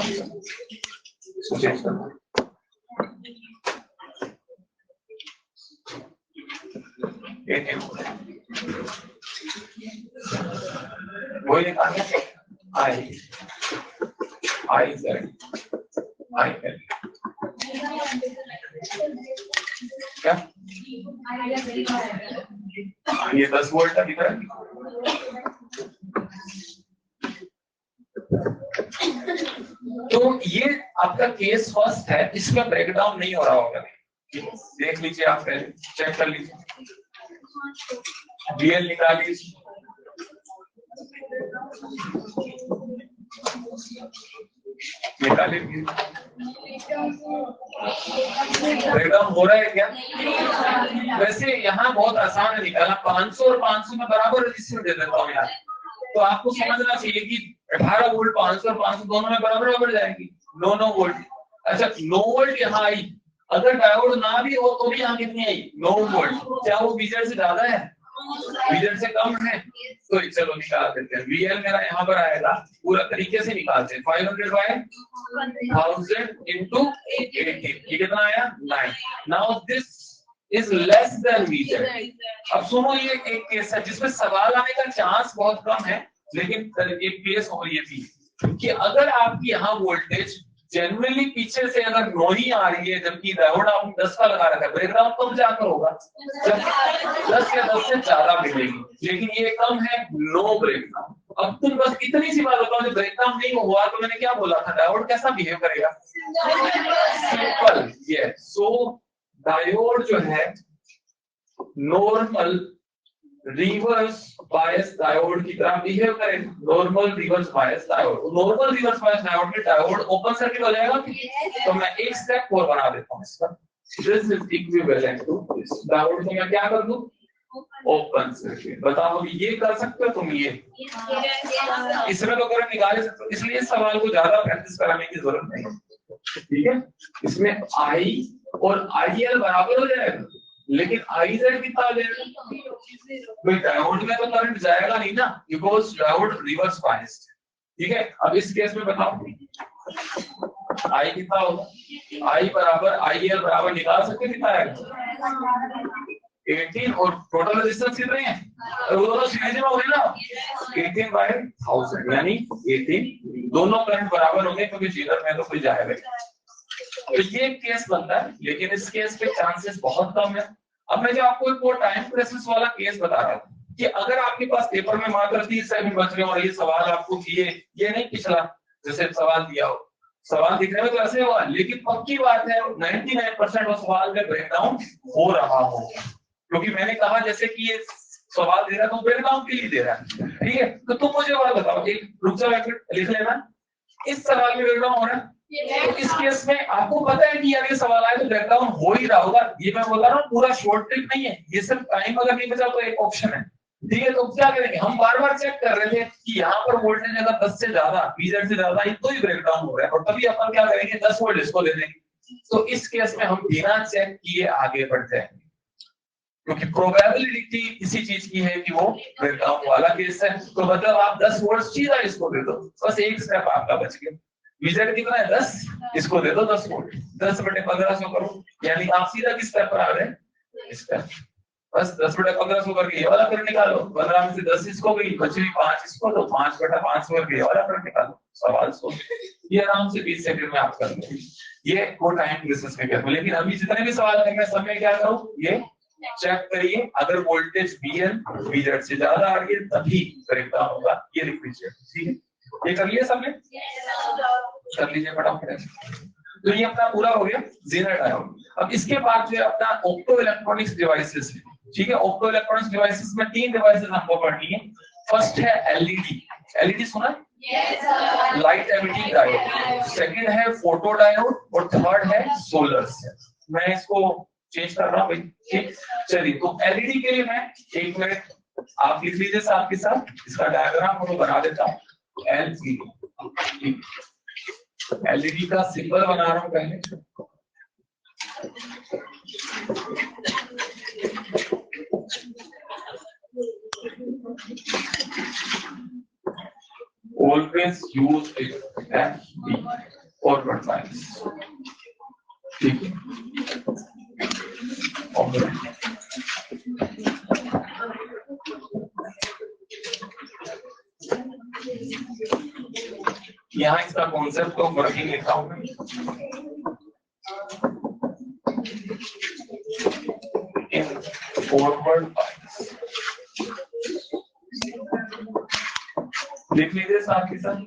चेंज करना। वही निकालना आई आई जेड आई एल क्या ये 10 वोल्ट का दिख रहा है। तो ये आपका केस फर्स्ट है, इसमें ब्रेकडाउन नहीं हो रहा होगा, देख लीजिए आप पहले चेक कर लीजिए, डीएल निकाल लीजिए, निकालिए ब्रेकडाउन हो रहा है क्या? वैसे यहाँ बहुत आसान है निकालना, 500 और 500 में बराबर रजिस्टर दे देता हूँ यार, तो आपको समझना चाहिए कि 18 वोल्ट 500 और 500 दोनों में बराबर जाएगी, 9 वोल्ट। अच्छा 9 वोल्ट यहाँ आई, अगर डायोड ना भी हो तो भी यहाँ कितनी आई? 9 वोल्ट। क्या वो बीजेड से ज्यादा है? बीजेड से कम है? तो चलो निकाल देते हैं। वीएल मेरा यहाँ पर आएगा, पूरा तरीके से निकालते हैं। 500 बाय 1000 into 80, ये कितना आया? 9। Now this is less than BZ. अब सुनो, ये एक केस है जिसमें सवाल आने का चांस बहुत कम है, लेकिन एक केस हो रही थी कि अगर आपकी यहाँ वोल्टेज जनरली पीछे से अगर 9 ही आ रही है, जबकि डायोड आपने 10 का लगा रखा है, ब्रेकडाउन कब जाकर होगा? जब 10 या 10 से ज्यादा मिलेगी, लेकिन ये कम है, नो ब्रेकडाउन। अब तुम बस इतनी सी बात बताओ, जब ब्रेकडाउन नहीं हुआ तो मैंने क्या बोला था, डायोड कैसा बिहेव करेगा? सिंपल। ये सो डायोड जो है नॉर्मल रिवर्स बायस डायोड की तरह बिहेव करें। Normal reverse bias diode, normal reverse bias diode में डायोड ओपन सर्किट हो जाएगा। तो मैं एक स्टेप और बना देता हूँ इसका, this is equivalent to this. Diode को मैं क्या कर दूं? Open circuit. बताओ ये कर सकते हो तुम? ये इसमें तो करंट निकाल सकते हो, इसलिए इस सवाल को ज्यादा प्रैक्टिस कराने की जरूरत नहीं है, ठीक है। इसमें आई और आईएल बराबर हो जाएगा, लेकिन आई जेड कितना आ जाएगा? भाई डायोड में तो करंट जाएगा नहीं ना, बिकॉज डायोड रिवर्स बायस्ड, ठीक है। अब इस केस में बताओ आई कितना होगा? आई बराबर आईएल बराबर निकाल सकते कितना आएगा? 18 और टोटल रेजिस्टेंस कितने हैं? दोनों सीरीज में हो गए ना, 18 बाय 1000 यानी 18, दोनों करंट बराबर होंगे क्योंकि जीरो में तो कोई जाएगा। तो ये केस बनता है, लेकिन इस केस पे चांसेस बहुत कम है। अब मैं जो आपको एक वो टाइम प्रेसेस वाला केस बता रहा था कि अगर आपके पास पेपर में मात्र 30 सेकंड बच रहे हो और ये सवाल आपको ये नहीं पिछला जैसे सवाल दिया हो, सवाल दिखने में तो ऐसे हुआ, लेकिन पक्की बात है 99% वो सवाल में ब्रेकडाउन हो रहा हो, क्योंकि मैंने कहा जैसे कि ये सवाल दे रहा है तो ब्रेकडाउन के लिए दे रहा है, ठीक है। तो तुम मुझे बात बताओ, एक रुक जाओ एक मिनट लिख लेना, इस सवाल में ब्रेकडाउन हो रहा है। तो इस केस में आपको पता है कि यार ये सवाल आए तो ब्रेकडाउन हो ही रहा होगा, ये मैं बोल रहा हूँ पूरा शॉर्ट ट्रिक नहीं है, ये सिर्फ टाइम अगर नहीं बचा तो एक ऑप्शन है, ठीक है। तो क्या करेंगे, हम बार बार चेक कर रहे थे कि यहाँ पर वोल्टेज अगर 10 से ज्यादा बीजेड से ज्यादा है तो ही ब्रेकडाउन हो रहा है, और तभी अपन क्या करेंगे 10 वोल्ट इसको दे देंगे। तो इस केस में हम बिना चेक किए आगे बढ़ते हैं, क्योंकि प्रोबेबिलिटी इसी चीज की है कि वो ब्रेकडाउन वाला केस है। तो मतलब आप 10 वोल्ट सीधा इसको दे दो, बस एक स्टेप आपका बच गया। बीजेड कितना है 10, इसको दे दो 10 वोल्ट, 10/1500 करो, यानी आप सीधा किस स्टेप पर आ रहे हैं? इस स्टेप। बस 10/1500 करके ये वाला करंट निकालो, 15 में से 10 इसको गई, बची 5 इसको दो, 5/500 करके ये वाला करंट निकालो। सवाल सो ये आराम से 20 सेकंड में आप कर लो, ये वो टाइम प्रोसेस में क्या। लेकिन अभी जितने भी सवाल करने सब में क्या करो, ये चेक करिए, अगर वोल्टेज बीएल बीजेड से ज्यादा आ रही है तभी ब्रेकडाउन होगा, ये लिख लीजिए, ठीक है। ये कर लिया सबने? कर लीजिए फटाफट। तो ये अपना पूरा हो गया जेनर डायोड। अब इसके बाद जो है अपना ऑप्टो इलेक्ट्रॉनिक्स डिवाइसेस है, ठीक है। ऑप्टो इलेक्ट्रॉनिक्स डिवाइसेस में 3 डिवाइसेस हमको पढ़नी है। फर्स्ट है एलईडी, एलईडी सुना है? Yes, light emitting diode. Second है फोटो डायोड और थर्ड है सोलर सेल। मैं इसको चेंज कर रहा हूं भाई, ठीक। चलिए, तो एलईडी के लिए मैं 1 मिनट आप लिख लीजिए साथ के साथ, इसका डायग्राम मैं बना देता हूँ। एलईडी, एलईडी का सिंबल बना रहा हूं पहले। Always use it as the forward bias, ठीक है। यहाँ इसका कॉन्सेप्ट ऑफ वर्किंग लिखा हुआ है। इन फॉरवर्ड बायस लिख लीजिए साथ ही साथ।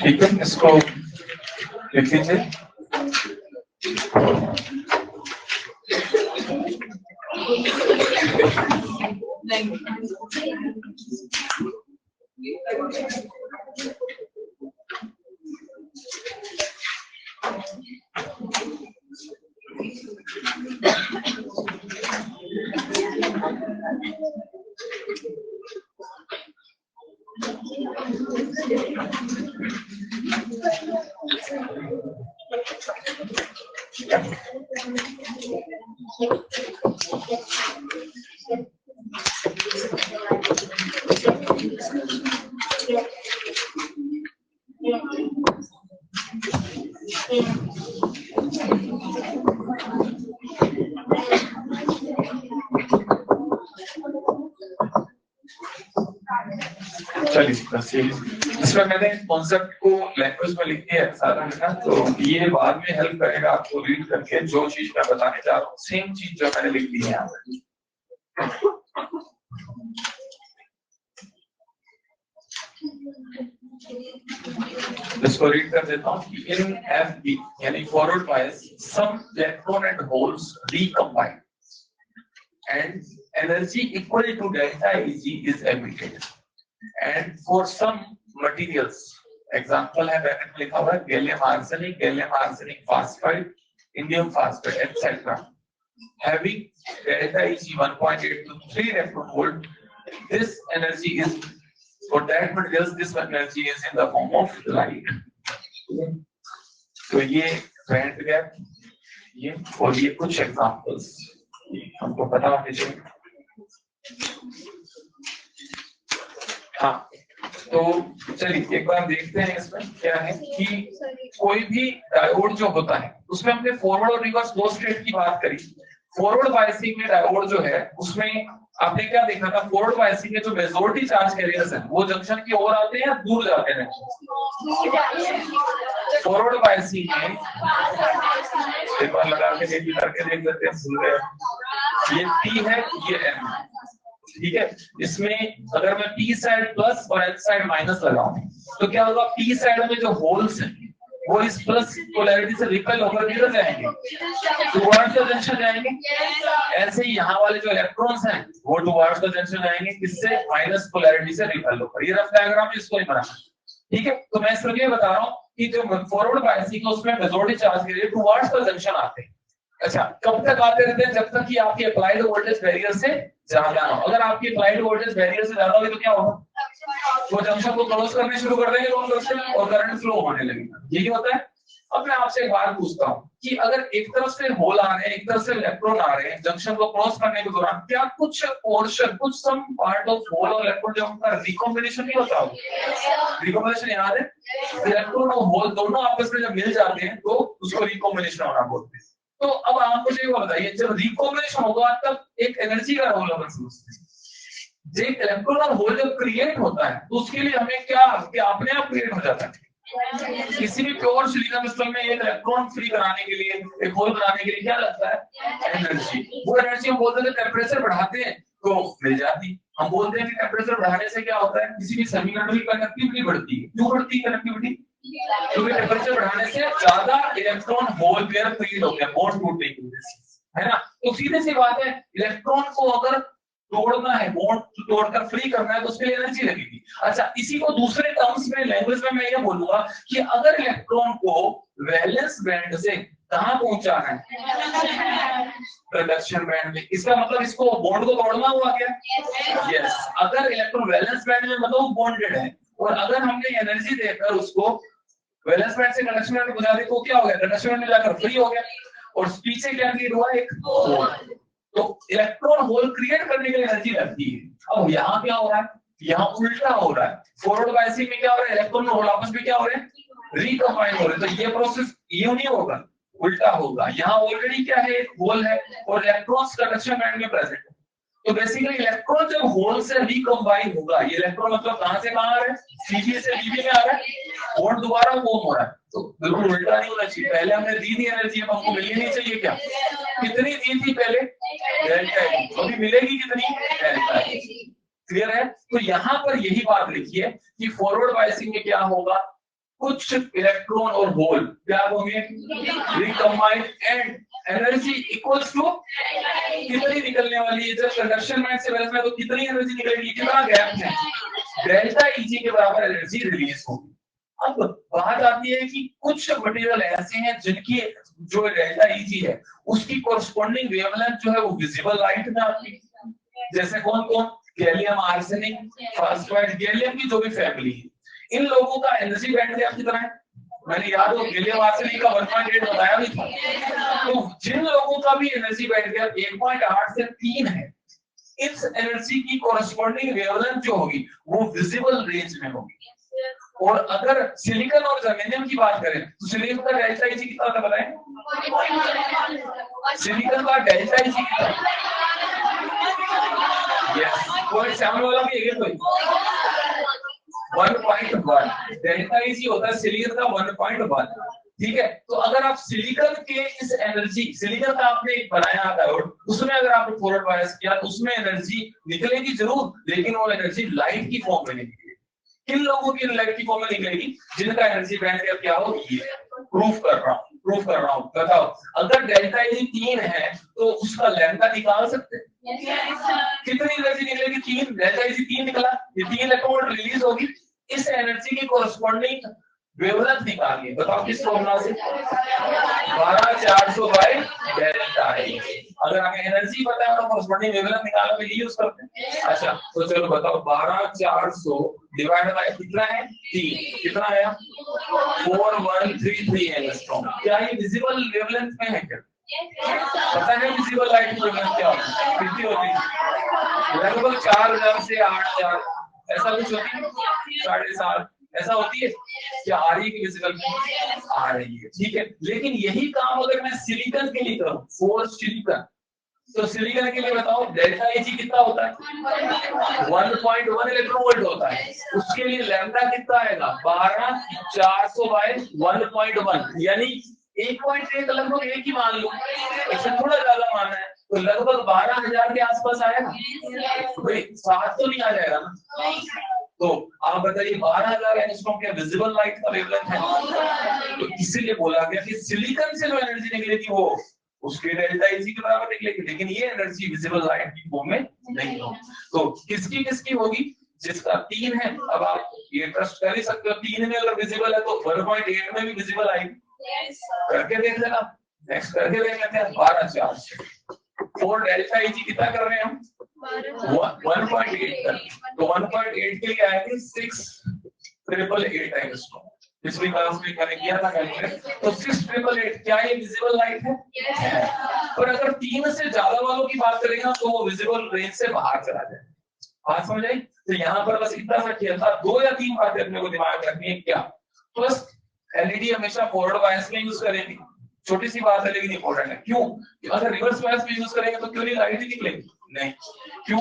ठीक है, इसको लिख लीजिए। इसमें मैंने कॉन्सेप्ट को लैंग्वेज में लिख दिया है सारा है, तो ये बाद में हेल्प करेगा आपको रीड करके जो चीज मैं बताने जा रहा हूँ सेम चीज जो मैंने लिख दी है यहाँ पे। इसको रीड कर देता हूँ। इन एफबी यानी forward bias some electron and holes recombine and energy equal to delta Eg is emitted and for some materials example है मैंने लिखा हुआ है gallium arsenic phosphide, indium phosphide etcetera having delta Eg 1.8 to 3 electron volt. This energy is for that materials. This energy is in the form of light. तो ये band gap ये और ये कुछ एग्जांपल्स हमको पता होने चाहिए। हाँ, तो चलिए एक बार देखते हैं इसमें क्या है कि कोई भी डायोड जो होता है उसमें हमने फॉरवर्ड और रिवर्स दो स्टेट की बात करी। फॉरवर्ड बायसिंग में डायोड जो है उसमें आपने क्या देखा था, फॉरवर्ड बायसिंग में जो मेजॉरिटी चार्ज कैरियर्स हैं वो जंक्शन की ओर आते हैं या दूर जाते हैं? फॉरवर्ड बायसिंग में एक बार लगा के करके देख लेते हैं, भूल गए। ये P है, ये M है, ठीक है। इसमें अगर मैं P साइड प्लस और H साइड माइनस लगाऊं तो क्या होगा, P साइड में जो होल्स हैं वो इस प्लस पोलैरिटी से रिपेल होकर किधर जाएंगे, टुवर्ड्स द जंक्शन जाएंगे। ऐसे ही यहाँ वाले जो इलेक्ट्रॉन्स हैं वो टुवर्ड्स द जंक्शन जाएंगे, किससे, माइनस पोलैरिटी से रिपेल होकर। ये रफ डायग्राम इसको ही बना, ठीक है। तो मैं सिर्फ ये बता रहा हूँ कि जो फॉरवर्ड बायसिंग है उसमें मेजॉरिटी चार्ज के लिए टुवर्ड्स द जंक्शन आते हैं। अच्छा, कब तक आते रहते हैं? जब तक कि आपकी अप्लाइड वोल्टेज बैरियर से ज्यादा हो। अगर आपकी अप्लाइड वोल्टेज बैरियर से ज्यादा होगी तो क्या होगा, वो जंक्शन को क्रॉस करने शुरू कर देंगे दोनों तरफ से और करंट फ्लो होने लगेगा। यही होता है। अब मैं आपसे एक बात पूछता हूँ कि अगर एक तरफ से होल आ रहे हैं, एक तरफ से इलेक्ट्रॉन आ रहे हैं जंक्शन को क्रॉस करने के दौरान, क्या कुछ पोर्शन, कुछ सम पार्ट ऑफ होल और इलेक्ट्रॉन जो उनका रिकॉम्बिनेशन नहीं होता? रिकॉम्बिनेशन याद है? इलेक्ट्रॉन और होल दोनों आपस में जब मिल जाते हैं तो उसको रिकॉम्बिनेशन होना बोलते हैं। तो अब आप मुझे ये बताइए, जब रिकॉम्बिनेशन होगा तब एक एनर्जी का रोल अगर समझते हैं, एक इलेक्ट्रॉन और होल जब क्रिएट होता है तो उसके लिए हमें क्या अपने आप क्रिएट हो जाता है। किसी भी प्योर सिलिकॉन क्रिस्टल में एक इलेक्ट्रॉन फ्री कराने के लिए, एक होल बनाने के लिए क्या लगता है? एनर्जी। वो एनर्जी हम बोलते हैं टेम्परेचर बढ़ाते हैं तो मिल जाती। हम बोलते हैं कि टेम्परेचर बढ़ाने से क्या होता है, किसी भी सेमीकंडक्टर की कंडक्टिविटी बढ़ती है। क्यों बढ़ती है कंडक्टिविटी? क्योंकि टेम्परेचर बढ़ाने से ज्यादा इलेक्ट्रॉन होल पेयर क्रिएट होते हैं बॉन्ड टूटने की वजह से, है ना। तो सीधे सी बात है, इलेक्ट्रॉन को अगर तोड़ना है, बॉन्ड तोड़कर फ्री करना है तो उसके लिए एनर्जी लगेगी। अच्छा, इसी को दूसरे टर्म्स में, लैंग्वेज में मैं ये बोलूंगा कि अगर इलेक्ट्रॉन को वैलेंस बैंड से कहां पहुंचाना है? कंडक्शन बैंड में। इसका मतलब इसको बॉन्ड को तोड़ना हुआ क्या? यस। अगर इलेक्ट्रॉन वैलेंस बैंड में मतलब बॉन्डेड है और अगर हमने एनर्जी देकर उसको वैलेंस बैंड से कंडक्शन बैंड में पहुंचा दी तो क्या हो गया? कंडक्शन बैंड में जाकर फ्री हो गया और पीछे क्या क्रिएट हुआ? एक होल। तो इलेक्ट्रॉन होल क्रिएट करने के लिए एनर्जी लगती है। अब यहाँ क्या हो रहा है? यहाँ उल्टा हो रहा है। फॉरवर्ड बायसिंग में क्या हो रहा है? इलेक्ट्रॉन और होल आपस में क्या हो रहे हैं? रिकंबाइन हो रहे हैं। तो ये प्रोसेस यूं नहीं होगा, उल्टा होगा। यहाँ ऑलरेडी क्या है? एक होल है और इलेक्ट्रॉन्स कंडक्शन बैंड में प्रेजेंट है। तो बेसिकली इलेक्ट्रॉन जब होल से रिकंबाइन होगा, ये इलेक्ट्रॉन मतलब कहां से कहां आ रहा है? सीबी से बीबी में आ रहा है, बॉन्ड दोबारा फॉर्म हो रहा है। तो बिल्कुल उल्टा नहीं होना चाहिए। पहले हमने दी थी एनर्जी, अब हमको मिलनी नहीं चाहिए क्या? कितनी दी थी पहले? Delta E. अभी मिलेगी कितनी? Delta E. क्लियर है? तो यहाँ पर यही बात लिखी है कि फॉरवर्ड बायसिंग में क्या होगा? कुछ इलेक्ट्रॉन और होल क्या होंगे? Recombine and energy equals to कितनी निकलने वाली है? जब कंडक्शन बैंड से वैलेंस में तो कितनी एनर्जी निकलेगी? कितना गैप है? डेल्टा ईजी के बराबर एनर्जी रिलीज होगी। अब बात आती है कि कुछ मटेरियल ऐसे हैं जिनकी जो डेल्टा ईजी है उसकी कोरस्पोंडिंग वेवलेंथ जो है वो विजिबल लाइट में आती है। जैसे कौन कौन? गैलियम आर्सेनिक, फास्फाइड, गैलियम की जो भी फैमिली है, इन लोगों का एनर्जी बैंड गैप कितना है? मैंने याद हो गैलियम आर्सेनिक का 1.8 बताया भी था। तो जिन लोगों का भी एनर्जी बैंड गैप 1.8 से 3 है, इस एनर्जी की कोरस्पोंडिंग वेवलेंथ जो होगी वो विजिबल रेंज में होगी। और अगर सिलिकॉन और जर्मेनियम की बात करें तो सिलिकॉन का डेल्टा ईजी कितना था बताएं? सिलिकॉन का डेल्टा ईजी कितना? यस, 0.7 वाला भी है कोई? 1.1 डेल्टा ईजी होता है सिलिकॉन का 1.1। ठीक है, तो अगर आप सिलिकॉन के इस एनर्जी, सिलिकॉन का आपने एक बनाया डायोड, उसमें अगर आपने फॉरवर्ड बायस किया तो उसमें एनर्जी निकलेगी जरूर, लेकिन वो एनर्जी लाइट की फॉर्म में निकलेगी। किन लोगों की लाइट की फॉर्म में निकलेगी? जिनका एनर्जी बैंड गैप क्या हो? ये प्रूफ कर रहा हूं। बताओ, अगर डेल्टा ई 3 है तो उसका लैम्डा निकाल सकते हैं? कितनी एनर्जी निकलेगी? 3। डेल्टा ई 3 निकला, ये 3 इलेक्ट्रॉन रिलीज होगी। इस एनर्जी की कोरस्पोंडिंग वेवलेंथ निकालिए। बताओ किस फॉर्मूला से? 12400 बाय डेल्टा ई। अगर हमें एनर्जी पता है तो कोरस्पोंडिंग वेवलेंथ निकालने के लिए यूज करते हैं। अच्छा, तो चलो बताओ, 12400 डिवाइड बाय कितना है? 3। कितना आया? 4133 एंगस्ट्रॉम। क्या ये विजिबल वेवलेंथ में है क्या? पता है विजिबल लाइट की वेवलेंथ क्या होती है? कितनी होती है? लगभग 4000 से 8000 ऐसा कुछ होती है, 7.5 ऐसा होती है। क्या आ रही है कि विजिबल आ रही है? ठीक है, लेकिन यही काम अगर मैं सिलिकॉन के लिए करूं, फॉर सिलिकॉन, तो सिलिकॉन के लिए बताओ डेल्टा ईजी कितना होता है? 1.1 इलेक्ट्रॉन वोल्ट होता है। उसके लिए लैम्डा कितना आएगा? 12400 बाय 1.1, यानी 1.1 लगभग एक ही मान लो, इससे थोड़ा ज्यादा मानना है तो लगभग 12000 के आसपास आएगा। भाई 7 तो नहीं आ जाएगा ना? तो आप बताइए 12000 एंगस्ट्रॉम क्या विजिबल लाइट का वेवलेंथ है? तो इसीलिए बोला गया कि सिलिकॉन से जो एनर्जी निकलेगी वो उसके डेल्टा ई के बराबर निकलेगी, लेकिन ये एनर्जी विजिबल लाइट की फॉर्म में नहीं होगी। तो किसकी किसकी होगी? जिसका 3 है, अब आप ये ट्रस्ट कर ही सकते हो, 3 में अगर विजिबल है तो 1.8 में भी विजिबल आएगी। करके देख लेना, नेक्स्ट करके देख लेते हैं। 12400 और डेल्टा ई कितना कर रहे हैं हम? 1.8 कर। तो 1.8 के लिए आएंगे 6888 एंगस्ट्रॉम। पिछली क्लास में मैंने किया था कैलकुलेट, तो 6888 क्या ये विजिबल लाइट है? पर अगर 3 से ज्यादा वालों की बात करेंगे तो वो विजिबल रेंज से बाहर चला जाए। बात समझ आई? तो यहाँ पर बस इतना सा किया था, 2 या 3 बातें अपने को दिमाग में रखनी है। क्या? फर्स्ट, एलईडी हमेशा फॉरवर्ड बायस में यूज करेंगे। छोटी सी बात है लेकिन इंपॉर्टेंट है। क्यों? अगर रिवर्स बायस में यूज करेंगे तो क्यों नहीं लाइट ही निकलेगी? नहीं। क्यों?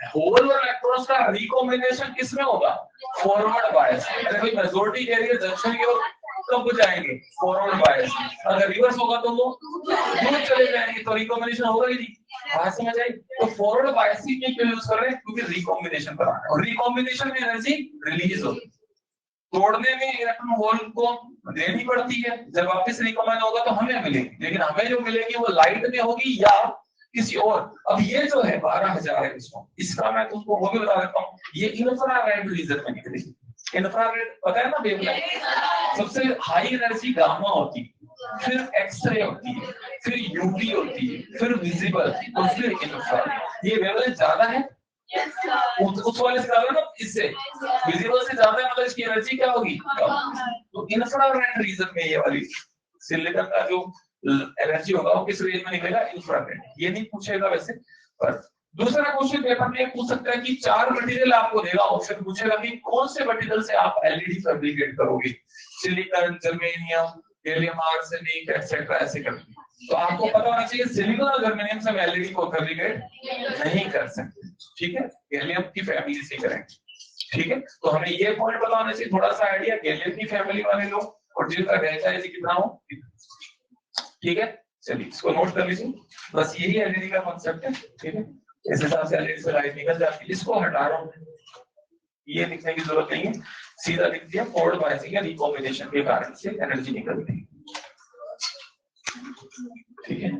होल और इलेक्ट्रॉन्स का रिकॉम्बिनेशन किसमें होगा? Forward bias. अरे भाई मेजॉरिटी कैरियर जंक्शन की ओर कब जाएंगे? Forward bias. अगर रिवर्स होगा तो वो दूर चले जाएंगे, तो रिकॉम्बिनेशन होगा ही नहीं। बात समझ आई? तो फॉरवर्ड बायसिंग में क्यों यूज कर रहे हैं? क्योंकि रिकॉम्बिनेशन कराना है, और रिकॉम्बिनेशन में एनर्जी रिलीज होती है। तोड़ने में इलेक्ट्रॉन होल को देनी पड़ती है, जब वापस रिकॉम्बाइन होगा तो हमें मिलेगी, लेकिन हमें जो मिलेगी वो लाइट में होगी या किसी और। अब ये जो है 12,000 है, इसका मैं तुमको वो भी बता देता हूँ, ये इंफ्रारेड रीजन में निकलेगी। इंफ्रारेड पता है ना वेवलेंथ? सबसे हाई एनर्जी गामा होती है, फिर एक्सरे होती है, फिर यूवी होती है, फिर विजिबल और फिर इंफ्रारेड। ये वेवलेंथ ज्यादा है उस वाले से ज्यादा ना, इससे विजिबल से ज्यादा है, मतलब इसकी एनर्जी क्या होगी? तो इंफ्रारेड रीजन में ये वाली सिलिकॉन का जो एनर्जी होगा वो किस रेंज में निकलेगा? इंफ्रारेड। ये नहीं पूछेगा वैसे, पर दूसरा क्वेश्चन पेपर में पूछ सकता है कि 4 मटेरियल आपको देगा, ऑप्शन पूछेगा कि कौन से मटेरियल से आप एलईडी फैब्रिकेट करोगे? Silicon, germanium, gallium arsenic etcetera, ऐसे करके। तो आपको पता होना चाहिए सिलिकॉन और जर्मेनियम से एलईडी को फैब्रिकेट नहीं कर सकते, ठीक है? गैलियम की फैमिली से करेंगे, ठीक है? तो हमें ये पॉइंट पता होना चाहिए, थोड़ा सा आइडिया गैलियम की फैमिली वाले लोग, और जिनका डेल्टा एज कितना हो, ठीक है? चलिए इसको नोट कर लीजिए, बस यही एलईडी का कांसेप्ट है, ठीक है? इस हिसाब से एलईडी से लाइट निकल जाती है। इसको हटा रहा हूं, ये लिखने की जरूरत नहीं है, सीधा लिख दिया फॉरवर्ड बायसिंग या रिकॉम्बिनेशन के कारण से एनर्जी निकलती है, ठीक है?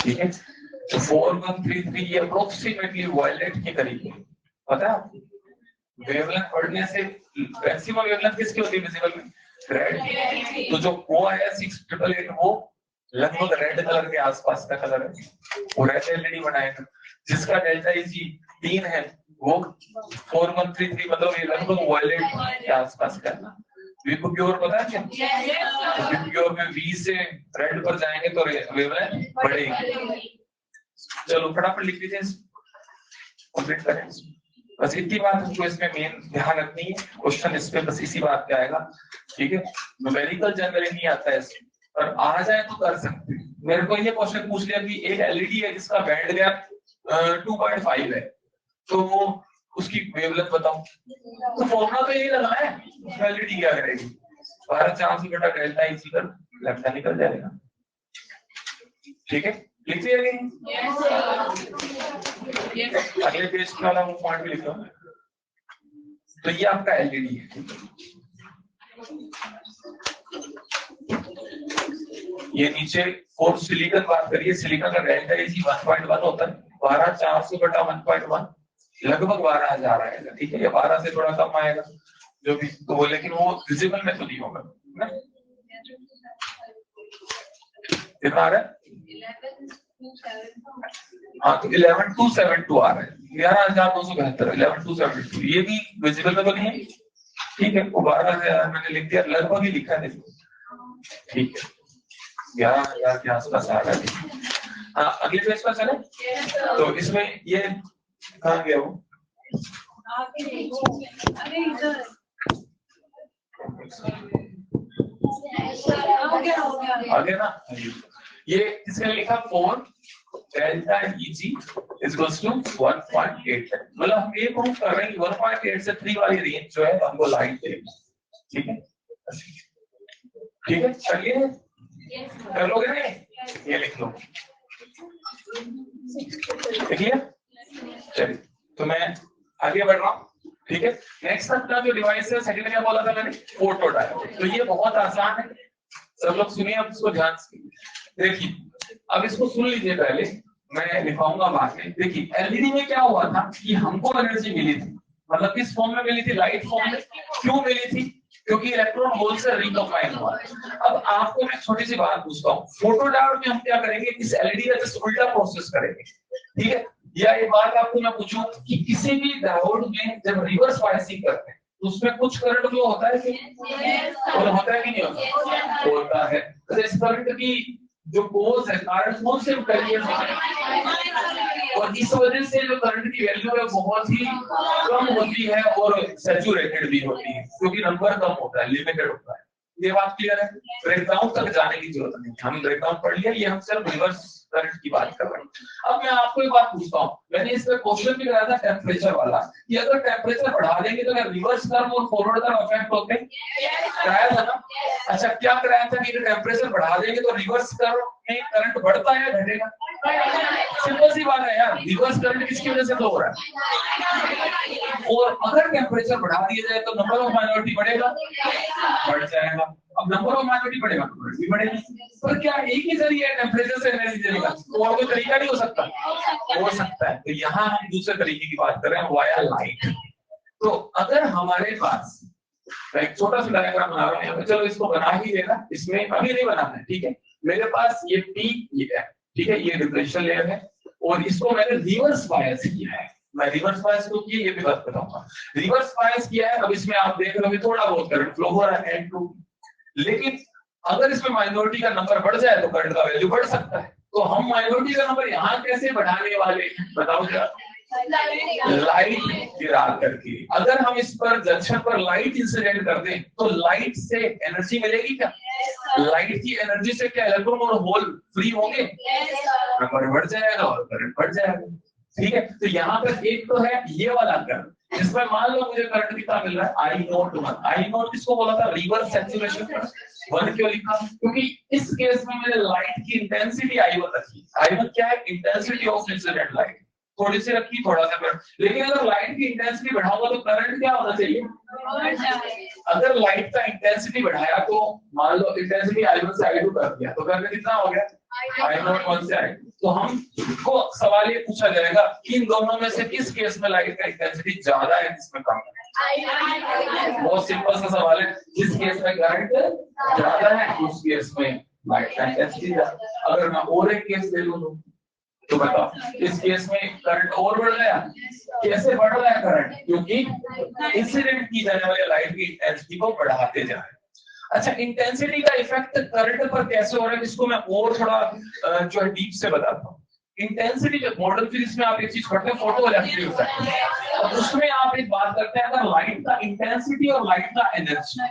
ठीक है? 4133 ये अप्रोक्सीमेटली वायलेट के करीब है, पता है आपको? वेवलेंथ बढ़ने से मैक्सिमम वेवलेंथ किसकी होती है विजिबल में? रेड। तो जो वो है 6888 वो लगभग रेड कलर के आसपास का कलर है, वो रेड एलईडी बनाएगा। जिसका डेल्टा इजी 3 है वो 4133, मतलब ये लगभग वायलेट के आसपास का है। वीपी प्योर पता है क्या? वीपी प्योर में वी से रेड पर जाएंगे तो वेवलेंथ बढ़ेगी। चलो फटाफट लिख लीजिए, कंप्लीट करें। बस इतनी बात हमको इसमें मेन ध्यान रखनी है, क्वेश्चन इस पे बस इसी बात पे आएगा, ठीक है? न्यूमेरिकल जनरली नहीं आता है इसमें, पर आ जाए तो कर सकते हैं। मेरे को ये क्वेश्चन पूछ लिया कि एक एलईडी है जिसका बैंड गैप 2.5 है, तो वो उसकी वेवलेंथ बताओ, तो फॉर्मूला तो यही लगा है, उसमें एलईडी क्या करेगी? 12/4 बटा डेल्टा इसी पर लैम्डा निकल जाएगा, ठीक है? लिख दिया नहीं? अगले पेज पे वाला वो पॉइंट भी लिख लो। तो ये आपका एलईडी है, ये नीचे फोर सिलिकॉन बात करिए, सिलिकॉन का डेल्टा इजी 1.1 होता है, 12/400 बटा 1.1 लगभग 12,000 आएगा, ठीक है? ये 12 से थोड़ा कम आएगा जो भी, तो वो लेकिन वो विजिबल में तो नहीं होगा ना। कितना आ रहा है? हाँ, तो 11272 आ रहा है, 11,272, 11272 ये भी विजिबल में तो नहीं है, ठीक है? वो 12,000 मैंने लिख दिया, लगभग ही लिखा है, ठीक है? 11,000 के आसपास आ रहा है। हाँ, अगले पेज पर चले। तो इसमें ये कहाँ गया वो? आगे ना, ये इसने लिखा 4 delta EG is equals to 1.8, मतलब हम ये प्रूव कर रहे हैं 1.8 से 3 वाली रेंज जो है हमको लाइट देगी, ठीक है? ठीक है, चलिए कर लोगे ना? ये लिख लो, ठीक है? चलिए तो मैं आगे बढ़ रहा हूँ, ठीक है? नेक्स्ट अपना जो डिवाइस है सेकंड क्या बोला था मैंने? Photo diode. तो ये बहुत आसान है, सब लोग सुनिए अब इसको ध्यान से देखिए। अब इसको सुन लीजिए, पहले मैं लिखाऊंगा बाद में। देखिए एलईडी में क्या हुआ था कि हमको एनर्जी मिली थी, मतलब किस फॉर्म में मिली थी? लाइट फॉर्म में। क्यों मिली थी? क्योंकि इलेक्ट्रॉन होल से रिकंबाइन हुआ। अब आपको मैं छोटी सी बात पूछता हूँ, फोटो डायोड में हम क्या करेंगे? इस एलईडी का जस्ट उल्टा प्रोसेस करेंगे, ठीक है? या एक बात आपको मैं पूछूं कि किसी भी डायोड में जब रिवर्स बायसिंग करते हैं तो उसमें कुछ करंट फ्लो होता है कि और होता है कि नहीं होता? होता है। तो इस करंट की जो कोज है, कारण कौन से करिए, और इस वजह से जो करंट की वैल्यू है बहुत ही कम होती है और सैचुरेटेड भी होती है, क्योंकि नंबर कम होता है, लिमिटेड होता है। ये बात क्लियर है? ब्रेकडाउन तक जाने की जरूरत नहीं, हम ब्रेकडाउन पढ़ लिया, ये हम सिर्फ रिवर्स करंट की बात कर रहे हैं। अब मैं आपको एक बात पूछता हूँ, मैंने इस पे क्वेश्चन भी कराया था टेम्परेचर वाला, कि अगर टेम्परेचर बढ़ा देंगे तो क्या रिवर्स कर्व और फॉरवर्ड कर्व अफेक्ट होते हैं? कराया था ना? अच्छा, क्या कराया था कि टेम्परेचर बढ़ा देंगे तो रिवर्स कर्व में करंट बढ़ता है या घटेगा? सिंपल सी बात है यार, रिवर्स करंट किसकी वजह से फ्लो हो रहा है? और अगर टेम्परेचर बढ़ा दिया जाए तो नंबर ऑफ माइनॉरिटी बढ़ेगा, बढ़ जाएगा। अब नंबर ऑफ माइनॉरिटी बढ़ेगा तो करंट भी बढ़ेगा। पर क्या एक ही जरिया है टेम्परेचर से एनर्जी देने का? और कोई तरीका नहीं हो सकता? हो सकता है। तो यहाँ हम दूसरे तरीके की बात कर रहे हैं, वाया लाइट। तो अगर हमारे पास एक छोटा सा डायग्राम बना रहा हूं, चलो इसको बना ही लेना, इसमें अभी नहीं बनाना है, ठीक है? मेरे पास ये P ये है, ठीक है, ये डिफरेंशियल लेयर है, और इसको मैंने रिवर्स बायस किया है। मैं रिवर्स बायस को किया, ये भी बात बताऊंगा। रिवर्स बायस किया है, अब इसमें आप देख रहे हो थोड़ा बहुत करंट फ्लो हो रहा है N2, लेकिन अगर इसमें माइनॉरिटी का नंबर बढ़ जाए तो करंट का वैल्यू बढ़ सकता है। तो हम माइनॉरिटी का नंबर यहाँ कैसे बढ़ाने वाले हैं बताओ जरा? लाइट गिरा करके। अगर हम इस पर जंक्शन पर लाइट इंसिडेंट कर दें तो लाइट से एनर्जी मिलेगी क्या? लाइट की एनर्जी से क्या इलेक्ट्रॉन और होल फ्री होंगे? नंबर बढ़ जाएगा और करंट बढ़ जाएगा। ठीक है, तो यहाँ पर एक तो है ये वाला करंट, जिसमें मान लो मुझे करंट कितना मिल रहा है, आई नॉट 1। आई नॉट किसको बोला था? Reverse saturation. 1 क्यों लिखा? क्योंकि इस केस में मैंने लाइट की इंटेंसिटी I1 रखी। I1 क्या है? Intensity of incident light. थोड़ी सी रखी, थोड़ा सा करंट। लेकिन अगर लाइट की इंटेंसिटी बढ़ाऊंगा तो करंट क्या होना चाहिए? अगर लाइट का इंटेंसिटी बढ़ाया तो मान लो इंटेंसिटी I1 से I2 कर दिया तो करंट कितना हो गया? I0 1 से I2। तो हमको सवाल ये पूछा जाएगा कि इन दोनों में से किस केस में लाइट का इंटेंसिटी ज्यादा है, किसमें कम है? बहुत सिंपल सा सवाल है, जिस केस में करंट ज्यादा है उस केस में लाइट का इंटेंसिटी ज्यादा। अगर मैं और एक केस ले लूं तो बताओ, इस केस में करंट और बढ़ गया। कैसे बढ़ रहा है करंट? क्योंकि इंसिडेंट की जाने वाली लाइट की इंटेंसिटी को बढ़ाते जा रहे हैं। अच्छा, इंटेंसिटी का इफेक्ट करंट पर कैसे हो रहा है, इसको मैं और थोड़ा जो है डीप से बताता हूँ। इंटेंसिटी जो मॉडर्न फिजिक्स में आप एक चीज पढ़ते हैं, फोटो इलेक्ट्रिक इफेक्ट, उसमें आप एक बात करते हैं, अगर लाइट का इंटेंसिटी और लाइट का एनर्जी,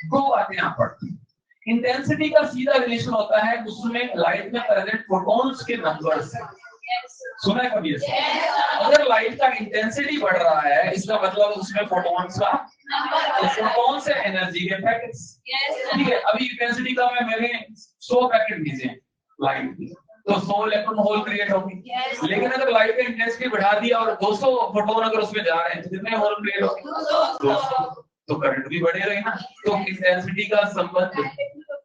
दो बातें आप पढ़ते हैं। इंटेंसिटी का सीधा रिलेशन होता है उसमें लाइट में प्रेजेंट फोटॉन्स के नंबर से। सुना है कभी ऐसा? अगर लाइट का इंटेंसिटी बढ़ रहा है इसका मतलब उसमें फोटॉन्स का, तो फोटॉन से एनर्जी के पैकेट्स। ठीक है, अभी इंटेंसिटी का मैंने 100 पैकेट भेजे लाइट की, तो 100 इलेक्ट्रॉन होल क्रिएट होंगे। लेकिन अगर लाइट का इंटेंसिटी बढ़ा दिया और 200 फोटोन अगर उसमें जा रहे हैं तो कितने होल क्रिएट होंगे? 200। तो करंट भी बढ़े रहे ना। तो इंटेंसिटी का संबंध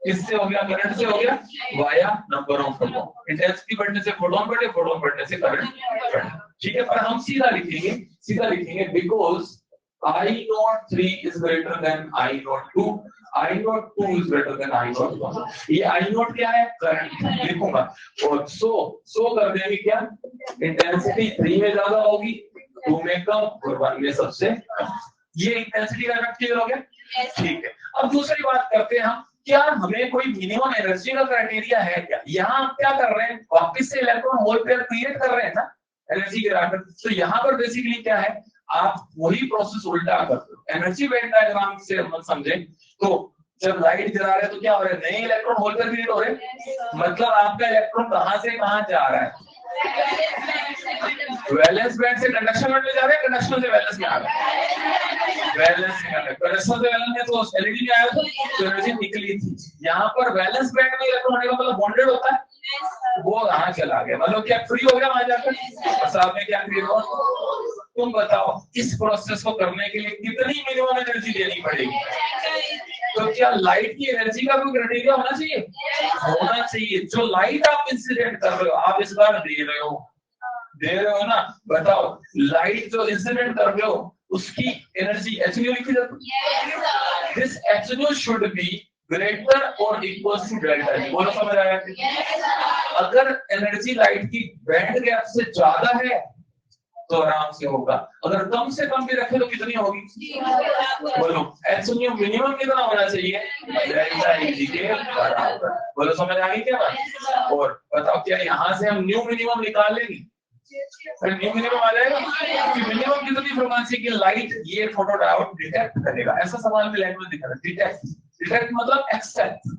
किससे हो गया? करंट से हो गया, via number of photon. Intensity बढ़ने से फोटोन बढ़े, फोटोन बढ़ने से करंट बढ़े। ठीक है, पर हम सीधा लिखेंगे because I03 is greater than I02, I02 is greater than I01। ये I0 क्या है? करंट लिखूंगा, और सो कर देंगे क्या? इंटेंसिटी 3 में ज्यादा होगी, 2 में कम और 1 में सबसे कम। ये इंटेंसिटी का इफेक्ट क्लियर हो गया? ठीक है, अब दूसरी बात करते हैं हम, क्या हमें कोई मिनिमम एनर्जी का क्राइटेरिया है क्या? यहाँ हम क्या कर रहे हैं, वापस से इलेक्ट्रॉन होल पेयर क्रिएट कर रहे हैं ना एनर्जी गिराकर। तो यहाँ पर बेसिकली क्या है, आप वही प्रोसेस उल्टा करते हो। एनर्जी बैंड डायग्राम से हम समझे तो जब लाइट जला रहे हैं तो क्या हो रहा है, नए इलेक्ट्रॉन होल पेयर क्रिएट हो रहे हैं। मतलब आपका इलेक्ट्रॉन कहां से कहां जा रहा है? वैलेंस बैंड से कंडक्शन बैंड में जा रहे हैं, कंडक्शन से वैलेंस में आ रहा है। वैलेंस में, कंडक्शन से वैलेंस में तो एलईडी में आया था तो एनर्जी निकली थी। यहाँ पर वैलेंस बैंड में इलेक्ट्रॉन होने का मतलब बॉन्डेड होता है, वो कहां चला गया, मतलब क्या फ्री हो गया वहां जाकर, और साथ में क्या क्रिएट हुआ? तुम बताओ, इस प्रोसेस को करने के लिए कितनी मिनिमम एनर्जी देनी पड़ेगी? तो क्या लाइट की एनर्जी का कोई क्राइटेरिया होना चाहिए? होना चाहिए। जो लाइट आप इंसिडेंट कर रहे हो, आप इस बार दे रहे हो ना, बताओ लाइट जो इंसिडेंट कर रहे हो उसकी एनर्जी एचन्यू लिखी जाती है। दिस एचन्यू शुड बी ग्रेटर और इक्वल टू डेल्टा जी। बोलो समझ आया? अगर एनर्जी लाइट की बैंड गैप से ज्यादा है तो आराम से होगा। अगर कम से कम भी रखे तो कितनी होगी? बोलो एच न्यू मिनिमम कितना होना चाहिए? डेल्टा ई के बराबर। बोलो समझ आ गई क्या बात? और बताओ क्या यहाँ से हम न्यू मिनिमम निकाल लेंगे? न्यू मिनिमम आ जाएगा। मिनिमम कितनी फ्रीक्वेंसी की लाइट ये फोटो डायोड डिटेक्ट करेगा? ऐसा सवाल में लैंग्वेज दिखा रहा है, डिटेक्ट। डिटेक्ट मतलब एक्सेप्ट।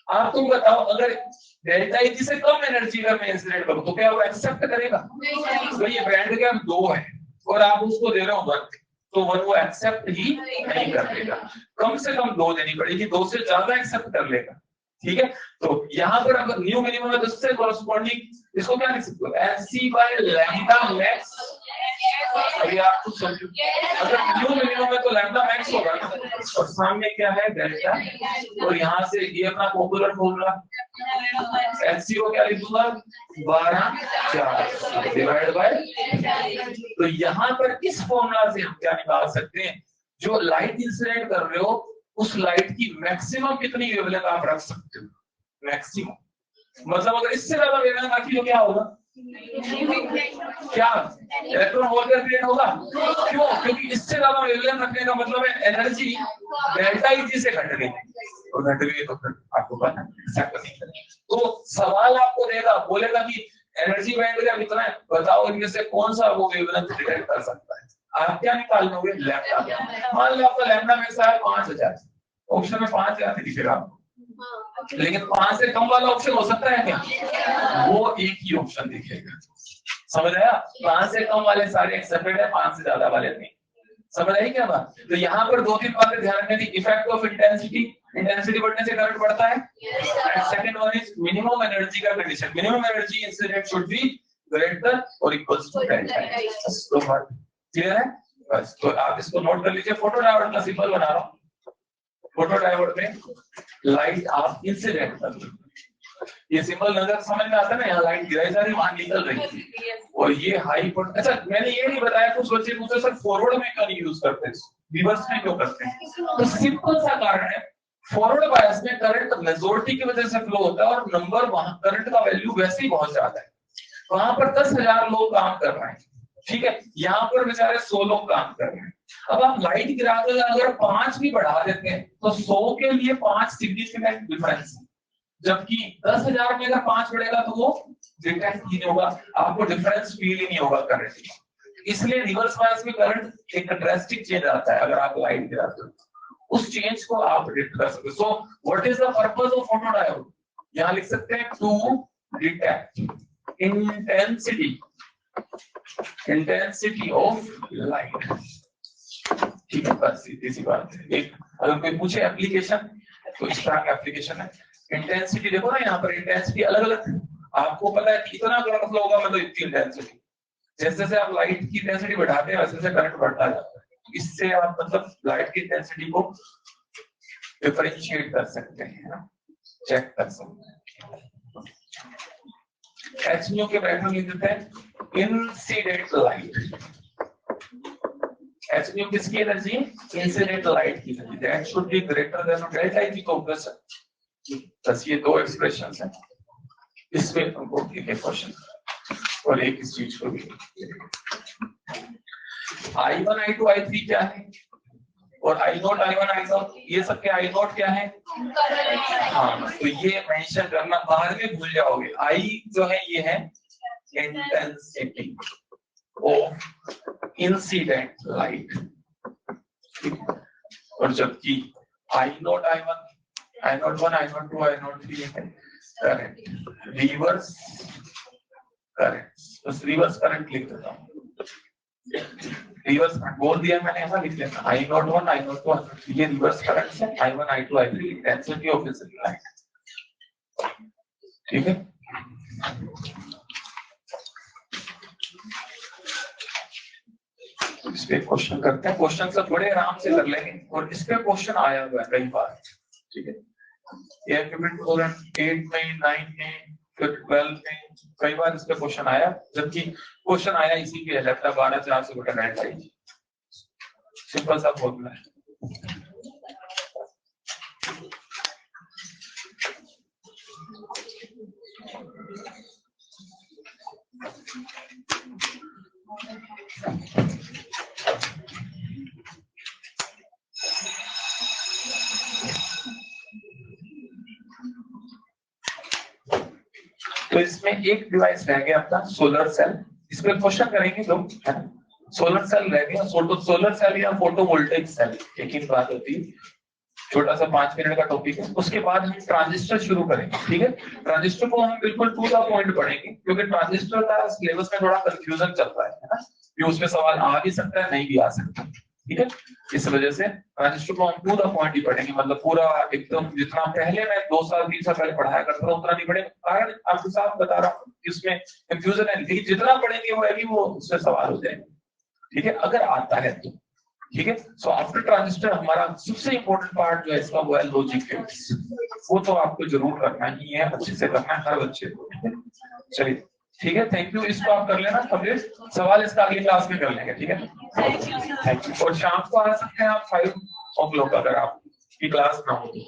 आप तुम बताओ अगर डेल्टा ई से कम एनर्जी का मैं इंसिडेंट करूं तो क्या वो एक्सेप्ट करेगा? तो ये बैंड गैप 2 है और आप उसको दे रहे हो 1, तो 1 वो एक्सेप्ट ही नहीं कर लेगा। कम से कम 2 देनी पड़ेगी, 2 से ज्यादा एक्सेप्ट कर लेगा। ठीक है, तो यहाँ पर अगर न्यू मिनिमम है तो उससे कॉरेस्पॉन्डिंग इसको क्या लिख सकते हो? NC by lambda max. अभी आप कुछ समझो, अगर न्यू मिनिमम है तो लैम्डा मैक्स होगा ना, और सामने क्या है? डेल्टा। और यहाँ से ये अपना पॉपुलर फॉर्मूला एनसी को क्या लिख दूंगा? 12/4 डिवाइड बाय। तो यहाँ पर इस फॉर्मूला से हम क्या निकाल सकते हैं? जो लाइट इंसिडेंट कर रहे हो उस लाइट की मैक्सिमम कितनी वेवलेंथ आप रख सकते हो? मैक्सिमम मतलब अगर इससे ज्यादा वेवलेंथ रखी तो क्या होगा? क्या इलेक्ट्रॉन होल का क्रिएट होगा? क्यों? क्योंकि इससे ज्यादा वेवलेंथ रखने का मतलब है एनर्जी डेल्टा ई से घट गई, और घट गई तो फिर आपको पता है। तो सवाल आपको देगा, बोलेगा कि एनर्जी बैंड का कितना है, बताओ इनमें से कौन सा वो वेवलेंथ डिटेक्ट कर सकता है? आप क्या निकाल लोगे? लैम्डा। मान लो आपका लैम्डा में से 5000, ऑप्शन में 5000 दिखेगा आपको, लेकिन 5 से कम वाला ऑप्शन हो सकता है क्या? वो एक ही ऑप्शन दिखेगा। समझ आया? 5 से कम वाले सारे एक्सेप्टेड है, 5 से ज्यादा वाले नहीं। समझ आई क्या बात? तो यहाँ पर 2-3 बातें ध्यान रखने की। इफेक्ट ऑफ इंटेंसिटी, इंटेंसिटी बढ़ने से करंट बढ़ता है। And second one is minimum energy का condition, minimum energy incident should be greater और इक्वल टू डेल्टा। तो बात क्लियर है? बस तो आप इसको नोट कर लीजिए। फोटो डायोड का सिंबल बना रहा हूँ। फोटो डायोड में लाइट आप इंसिडेंट कर लो, ये सिंबल नजर समझ में आता है ना? यहाँ लाइट गिराई जा रही, वहां निकल रही थी, और ये हाई पोटेंशियल। अच्छा मैंने ये नहीं बताया, कुछ बच्चे पूछते सर फॉरवर्ड में क्यों नहीं यूज करते, रिवर्स में क्यों करते हैं? तो सिंपल सा कारण है, फॉरवर्ड बायस में करंट मेजॉरिटी की वजह से फ्लो होता है और नंबर वहां करंट का वैल्यू वैसे ही बहुत ज्यादा है। वहां पर 10,000 लोग काम कर रहे हैं, ठीक है, यहाँ पर बेचारे 100 लोग काम कर रहे हैं। अब आप लाइट गिराते अगर 5 भी बढ़ा देते हैं तो 100 के लिए 5 सिग्निफिकेंट डिफरेंस है, जबकि 10,000 में अगर 5 बढ़ेगा तो वो डिटेक्ट ही नहीं होगा, आपको डिफरेंस फील ही नहीं होगा करंट। इसलिए रिवर्स बायस में करंट एक ड्रास्टिक चेंज आता है अगर आप लाइट गिराते हो, उस चेंज को आप डिटेक्ट कर सकते हो। So what is the purpose of photodiode? यहां लिख सकते हैं to detect intensity of light. ठीक है, बस इसी बात है। एक अगर कोई पूछे एप्लीकेशन तो इस तरह का एप्लीकेशन है। इंटेंसिटी देखो ना, यहाँ पर इंटेंसिटी अलग अलग, आपको पता है कि इतना करंट फ्लो होगा मतलब इतनी इंटेंसिटी। जैसे जैसे आप लाइट की इंटेंसिटी बढ़ाते हैं वैसे वैसे करंट बढ़ता जाता है। इससे आप मतलब लाइट की इंटेंसिटी को डिफरेंशिएट कर सकते हैं, चेक कर सकते हैं। एच न्यू के वैल्यू लिख देते हैं इंसिडेंट लाइट। एच न्यू किसकी एनर्जी? इंसिडेंट लाइट की energy. That should be greater than delta E तो बस ये दो एक्सप्रेशंस हैं, इसमें तुमको एक क्वेश्चन और एक इस चीज को भी। I1 I2 I3 क्या है और I0 I1 I0 ये सब क्या? I0 क्या है? हाँ, तो ये मेंशन करना, बाद में भूल जाओगे। I जो है ये है इंटेंसिटी ऑफ इंसिडेंट लाइट, और जबकि I0 I1 I0 1 I0 2 I0 3 है करंट, रिवर्स करंट, बस रिवर्स करंट लिख देता हूँ। रिवर्स बोल दिया मैंने, ऐसा लिख लेना I0 1 I0 2 ये रिवर्स करंट है, I1 I2 I3 intensity of incident light. ठीक है, इस पे क्वेश्चन करते हैं। क्वेश्चन सब बड़े आराम से कर लेंगे और इस पे क्वेश्चन आया हुआ है कई बार। ठीक है, ये 2008 में 9 में 12 में कई बार इस पे क्वेश्चन आया, जबकि क्वेश्चन आया इसी पे है 12/4 से बटा डेल्टा ई। सिंपल सा फॉर्मूला है। तो इसमें एक डिवाइस रह गया अपना सोलर सेल। इस पर क्वेश्चन करेंगे लोग, है ना। सोलर सेल रह गया, सोलर सेल या फोटोवोल्टेइक सेल, एक ही बात होती है। छोटा सा 5 मिनट का टॉपिक है। उसके बाद हम ट्रांजिस्टर शुरू करेंगे, ठीक है। ट्रांजिस्टर को हम बिल्कुल टू द पॉइंट पढ़ेंगे, क्योंकि ट्रांजिस्टर का सिलेबस में थोड़ा कंफ्यूजन चल रहा है ना, कि उसमें सवाल आ भी सकता है, नहीं भी आ सकता, ठीक है। इस वजह से ट्रांजिस्टर को हम टू द पॉइंट ही पढ़ेंगे, मतलब पूरा एकदम जितना पहले मैं 2 साल 3 साल पहले पढ़ाया करता था उतना नहीं पढ़ेंगे। कारण आपके साथ बता रहा हूँ, इसमें कंफ्यूजन है, लेकिन जितना पढ़ेंगे वो है कि वो उससे सवाल हो जाएंगे, ठीक है, अगर आता है तो, ठीक है। सो आफ्टर ट्रांजिस्टर हमारा सबसे इंपॉर्टेंट पार्ट जो है इसका वो है लॉजिक गेट्स। वो तो आपको जरूर करना ही है, अच्छे से करना है हर बच्चे को, ठीक है। चलिए ठीक है, थैंक यू। इसको आप कर लेना कंप्लीट, सवाल इसका अगली क्लास में कर लेंगे, ठीक है। Thank you. और शाम को आ सकते हैं आप 5 o'clock अगर आपकी क्लास ना हो तो।